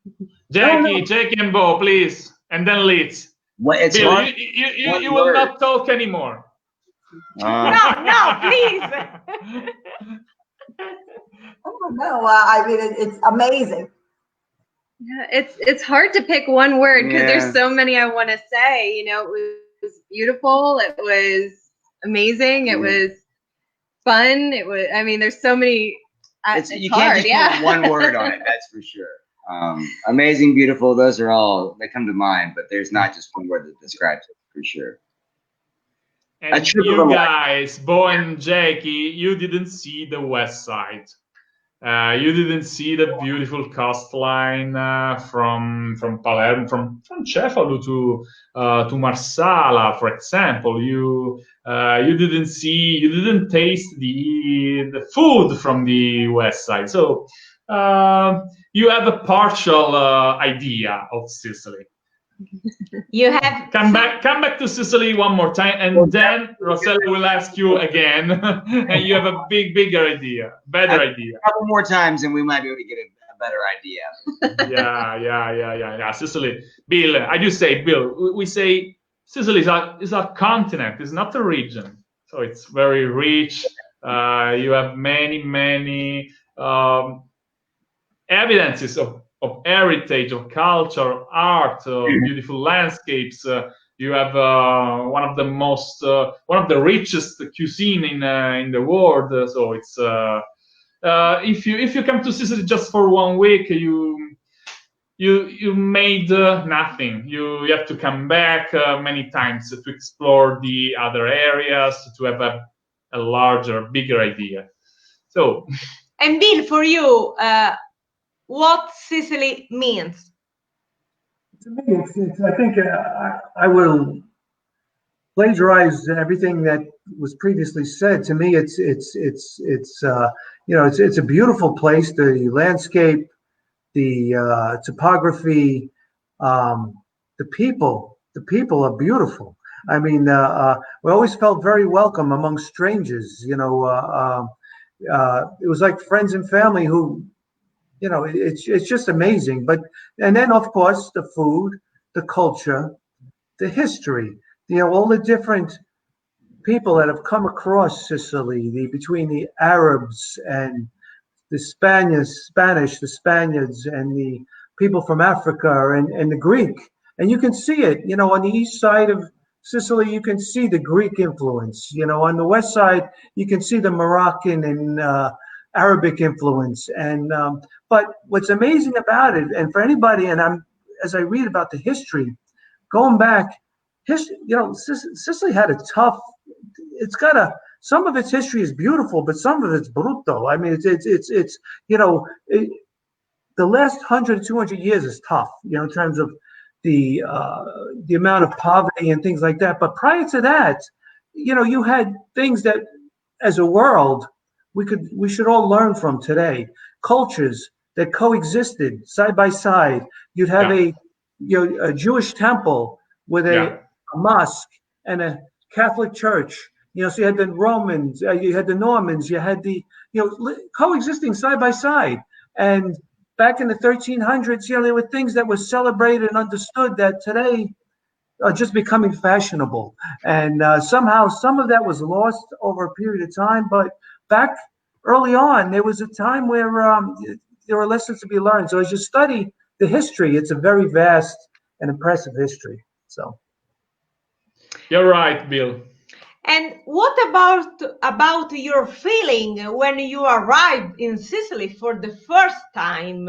Jackie and Bo, please, and then Liz. What, it's Bill, hard. you will not talk anymore. No, please. Oh no, I mean it's amazing. Yeah, it's hard to pick one word because Yeah. there's so many I want to say. You know, it was beautiful. It was amazing. It was fun. It was. I mean, there's so many. It's You hard. can't just put one word on it. That's for sure. Amazing, beautiful. Those are all that come to mind, but there's not just one word that describes it for sure. And you guys, Bo and Jackie, you didn't see the west side. You didn't see the beautiful coastline from Palermo, from Cefalo to Marsala, for example. You didn't taste the food from the west side. So you have a partial idea of Sicily. You have come back to Sicily one more time, and then Rosella will ask you again, and you have a better idea. A couple more times, and we might be able to get a better idea. Yeah. Sicily, Bill. I do say, Bill. We say Sicily is a continent. It's not a region. So it's very rich. You have many evidences of heritage, of culture, art, beautiful landscapes. You have one of the richest cuisine in the world. So it's if you come to Sicily just for 1 week, you made nothing. You have to come back many times to explore the other areas, to have a larger, bigger idea. So, and Bill, for you, what Sicily means? To me, I think I will plagiarize everything that was previously said. To me, it's a beautiful place. The landscape, the topography, the people are beautiful. I mean, we always felt very welcome among strangers. You know, it was like friends and family who. You know, it's just amazing. And then of course the food, the culture, the history. You know, all the different people that have come across Sicily, between the Arabs and the Spanish, the Spaniards, and the people from Africa and the Greek. And you can see it. You know, on the east side of Sicily, you can see the Greek influence. You know, on the west side, you can see the Moroccan and Arabic influence. And but what's amazing about it, and for anybody, and as I read about the history, going back, Sicily had a tough. It's got some of its history is beautiful, but some of it's brutto. I mean, it's the last 100, 200 years is tough, you know, in terms of the amount of poverty and things like that. But prior to that, you know, you had things that, as a world, we should all learn from today. Cultures that coexisted side by side. You'd have a Jewish temple with a mosque and a Catholic church. So you had the Romans, you had the Normans, you had the, coexisting side by side. And back in the 1300s, there were things that were celebrated and understood that today are just becoming fashionable. And somehow some of that was lost over a period of time. But back early on, there was a time where there were lessons to be learned. So as you study the history, it's a very vast and impressive history. So you're right, Bill. And what about your feeling when you arrived in Sicily for the first time?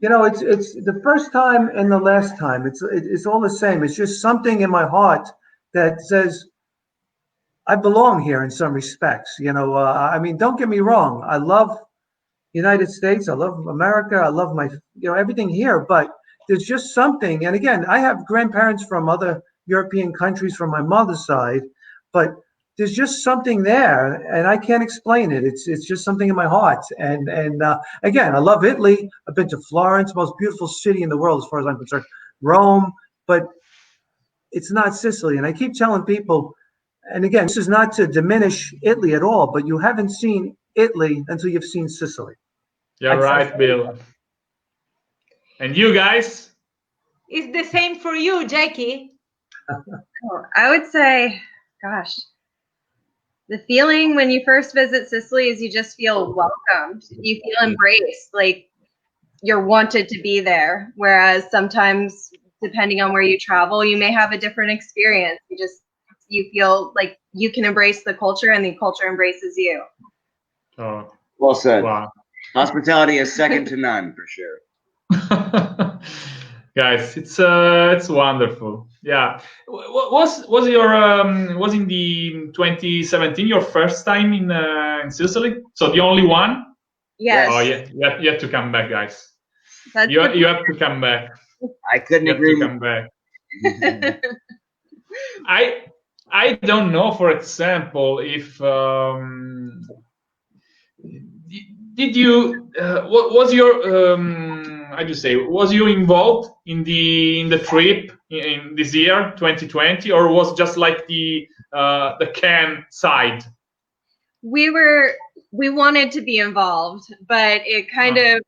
It's the first time and the last time. It's all the same. It's just something in my heart that says I belong here in some respects. I mean, don't get me wrong. I love the United States. I love America. I love my, everything here. But there's just something. And again, I have grandparents from other European countries from my mother's side, but there's just something there, and I can't explain it. It's just something in my heart. And again, I love Italy. I've been to Florence, most beautiful city in the world as far as I'm concerned. Rome, but it's not Sicily. And I keep telling people, and again, this is not to diminish Italy at all, but you haven't seen Italy until you've seen Sicily. You're right, Bill. And you guys? It's the same for you, Jackie. I would say, gosh, the feeling when you first visit Sicily is you just feel welcomed. You feel embraced, like you're wanted to be there. Whereas sometimes, depending on where you travel, you may have a different experience. You feel like you can embrace the culture and the culture embraces you. Oh, well said. Wow. Hospitality is second to none, for sure. Guys, it's wonderful. Yeah, was in the 2017 your first time in Sicily? So the only one? Yes. Oh yeah, you have to come back, guys. That's you have to come back. I couldn't agree. Come back. I don't know. For example, if did you what was your was you involved in the trip in this year 2020, or was just like the can side? We wanted to be involved, but it kind of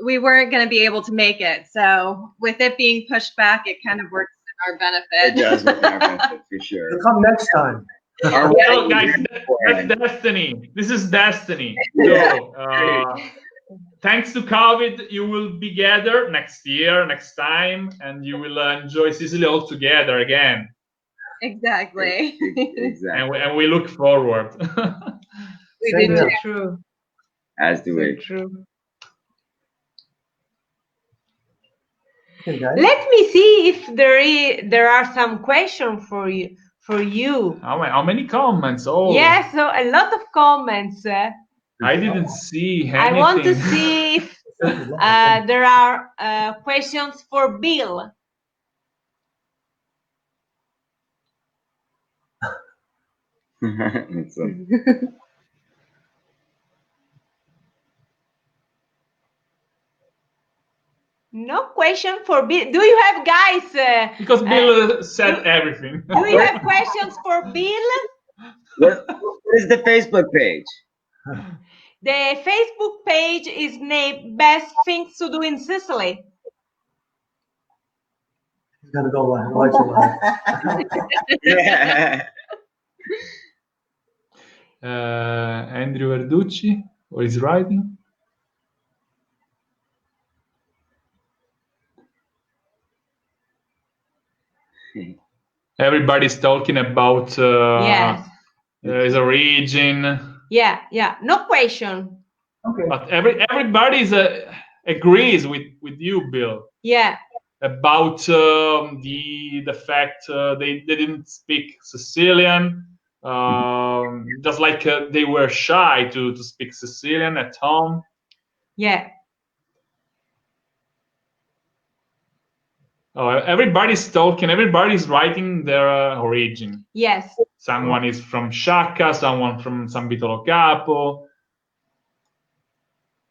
we weren't going to be able to make it. So with it being pushed back, it kind of works in our benefit. It does work in our benefit for sure. You'll come next time. Well, guys, that's destiny. This is destiny. So, thanks to COVID, you will be gathered next time, and you will enjoy Sicily all together again. Exactly. Exactly. And we look forward. We do too. As do we. True. Okay, guys. Let me see if there are some questions for you. How many comments? Oh, yes, so a lot of comments. I didn't see anything. I want to see if there are questions for Bill. No question for Bill. Do you have guys? Because Bill said everything. Do you have questions for Bill? What is the Facebook page? The Facebook page is named Best Things to Do in Sicily. He's gonna go live. Andrew Verducci, what is writing? Everybody's talking about Yes. his origin. Yeah. No question. Okay. But everybody agrees with you, Bill. Yeah. About the fact they didn't speak Sicilian, just like they were shy to speak Sicilian at home. Yeah. Oh, everybody's talking. Everybody's writing their origin. Yes. Someone is from Sciacca, someone from San Vito Lo Capo.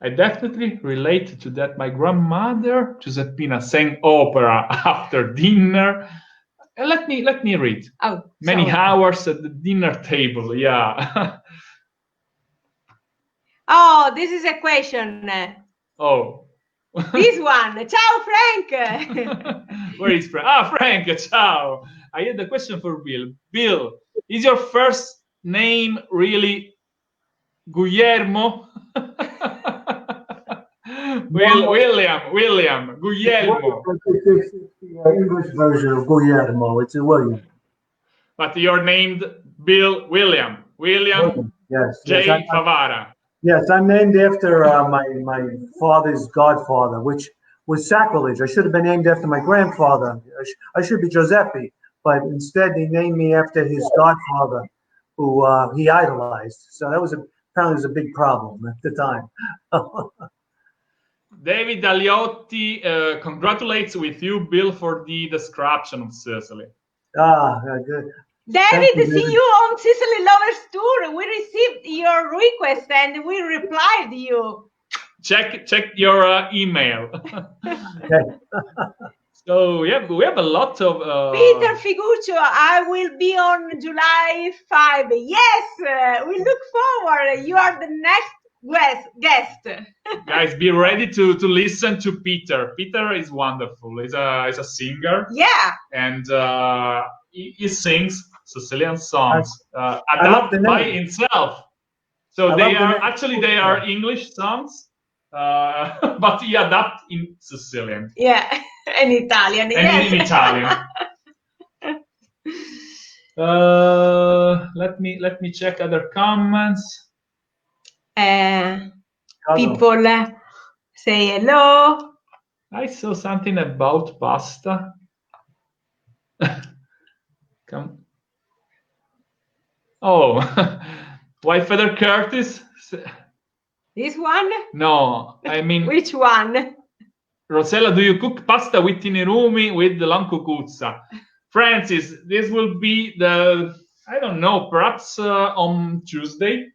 I definitely relate to that. My grandmother, Giuseppina, sang opera after dinner. Let me read. Oh, many sorry. hours at the dinner table. Yeah. Oh, this is a question. Oh. This one. Ciao, Frank. Where is Frank? Ah, Frank. Ciao. I had a question for Bill. Bill, is your first name really Guillermo? William, Guillermo. It's the English version of Guillermo. It's a William. But you're named Bill William. Yes. J. Favara. Yes, I'm named after my father's godfather, which was sacrilege. I should have been named after my grandfather. I should be Giuseppe, but instead they named me after his godfather, who he idolized. So that was apparently a big problem at the time. David Aliotti congratulates with you, Bill, for the description of Sicily. Good. David, see you on Sicily Lovers Tour. We received your request and we replied to you. Check your email. So yeah, we have a lot of. Peter Figuccio, I will be on July 5. Yes, we look forward. You are the next guest. Guys, be ready to listen to Peter. Peter is wonderful. He's a singer. Yeah. And he sings Sicilian songs adapted by himself. So they are English songs, but he adapts in Sicilian. Yeah, in Italian. And in Italian. Let me check other comments. People say hello. I saw something about pasta. Come. Oh, White Feather Curtis. This one? No, I mean. Which one? Rosella, do you cook pasta with tinerumi with the long cucuzza? Francis, this will be I don't know, perhaps on Tuesday.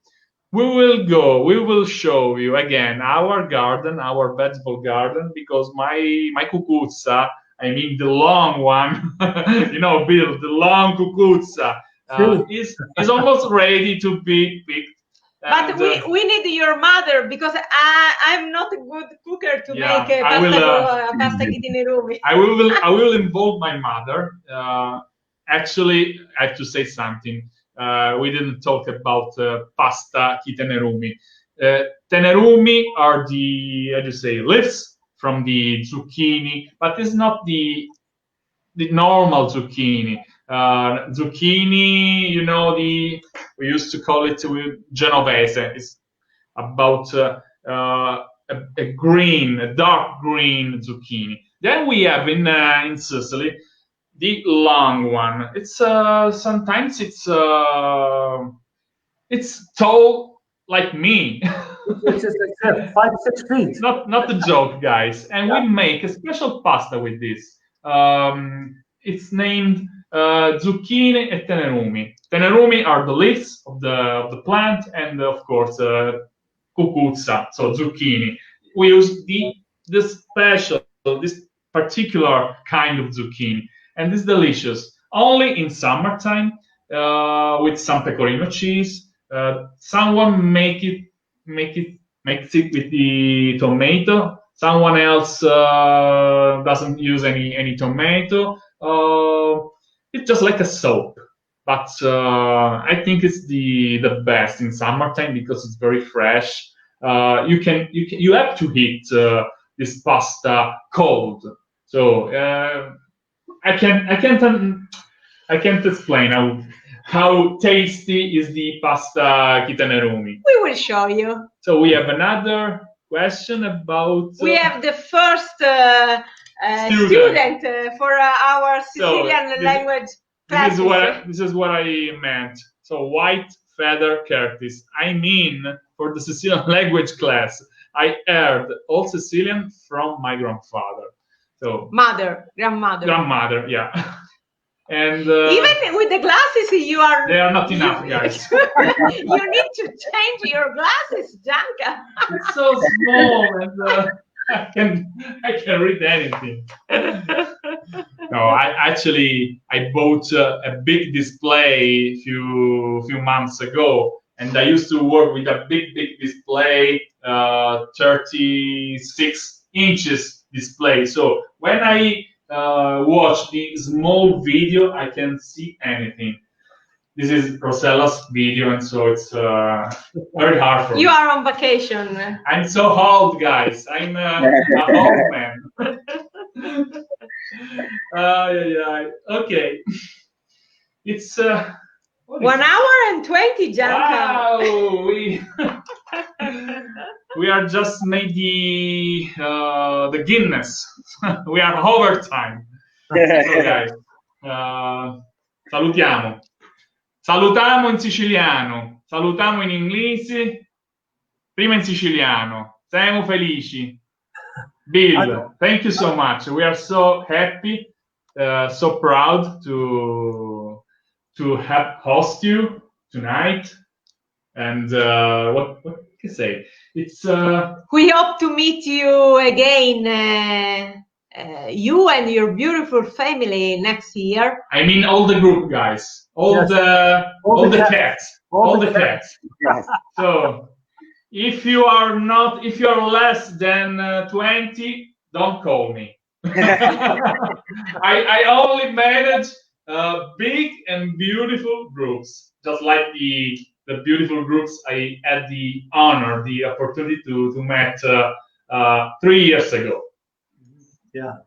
We will show you again our garden, our vegetable garden, because my cucuzza, I mean the long one, Bill, the long cucuzza is almost ready to be picked. But we need your mother, because I'm not a good cooker to make pasta tinerumi. I will involve my mother. Actually, I have to say something. We didn't talk about pasta tenerumi. Tenerumi are the leaves from the zucchini, but it's not the normal zucchini. Zucchini, we used to call it Genovese. It's about a dark green zucchini. Then we have in Sicily the long one. It's sometimes it's tall like me. It's just like 5-6 feet. Not a joke, guys. And we make a special pasta with this. It's named zucchini e tenerumi. Tenerumi are the leaves of the plant, and of course cucuzza, so zucchini. We use this particular kind of zucchini, and it's delicious. Only in summertime with some pecorino cheese. Someone makes it with the tomato. Someone else doesn't use any tomato. It's just like a soup, but I think it's the best in summertime because it's very fresh. You have to eat this pasta cold. So I can't explain how tasty is the pasta tenerumi. We will show you. So we have another question about. We have the first student for our Sicilian language class. This is what I meant. So White Feather Curtis. I mean, for the Sicilian language class, I heard all Sicilian from my grandfather. So grandmother, yeah. And even with the glasses, they are not enough, guys. You need to change your glasses, Gianca. It's so small, and I can read anything. No, I bought a big display few months ago, and I used to work with a big display, 36 inches display. So when I watch the small video, I can see anything. This is Rosella's video, and so it's very hard for me. You are on vacation. I'm so old, guys. I'm an old man. Okay. It's 1 hour and 20, Gianca. wow, we are just made the Guinness. We are overtime. So guys, salutiamo. Salutiamo in siciliano, salutiamo in inglese, prima in siciliano. Siamo felici. Bill, thank you so much. We are so happy, so proud to host you tonight. And what can I say? It's we hope to meet you again, you and your beautiful family next year. I mean, all the group, guys, all the cats. Yes. So if you are less than 20, don't call me. I only manage big and beautiful groups, just like the beautiful groups I had the honor, the opportunity to meet 3 years ago. Yeah.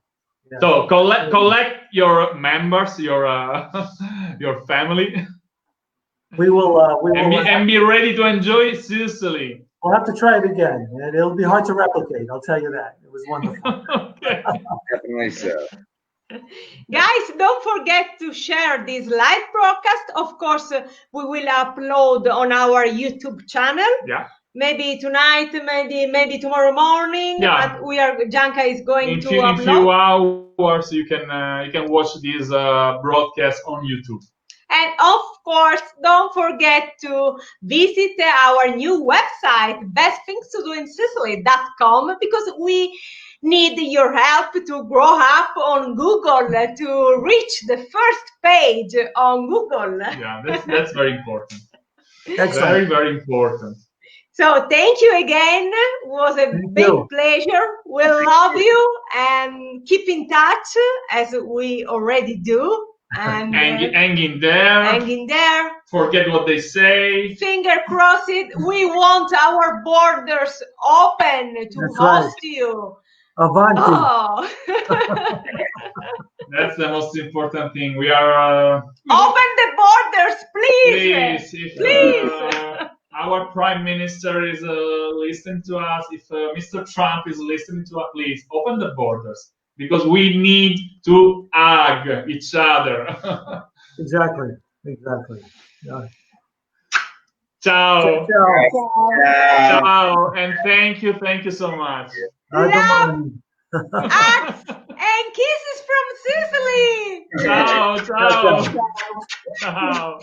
So collect your members, your family. We will. And be ready to enjoy Sicily. We'll have to try it again. It'll be hard to replicate. I'll tell you that. It was wonderful. Okay. Definitely so. Guys, don't forget to share this live broadcast. Of course, we will upload on our YouTube channel. Yeah. Maybe tonight, maybe tomorrow morning. Yeah. But Gianca is going to upload. In few hours, you can watch this broadcast on YouTube. And of course, don't forget to visit our new website, bestthingstodoinsicily.com, because we need your help to grow up on Google, to reach the first page on Google. Yeah, that's very important. Excellent. Very, very important. So thank you again. It was a big pleasure. We love you and keep in touch as we already do. And hang in there. Hang in there. Forget what they say. Finger crossed. We want our borders open to host you. Avanti. Oh. That's the most important thing. We are open the borders, please. Please. Our Prime Minister is listening to us. If Mr. Trump is listening to us, please open the borders, because we need to hug each other. Exactly. Yeah. Ciao. Ciao. And thank you so much. Love, hugs, and kisses from Sicily. Ciao. Ciao.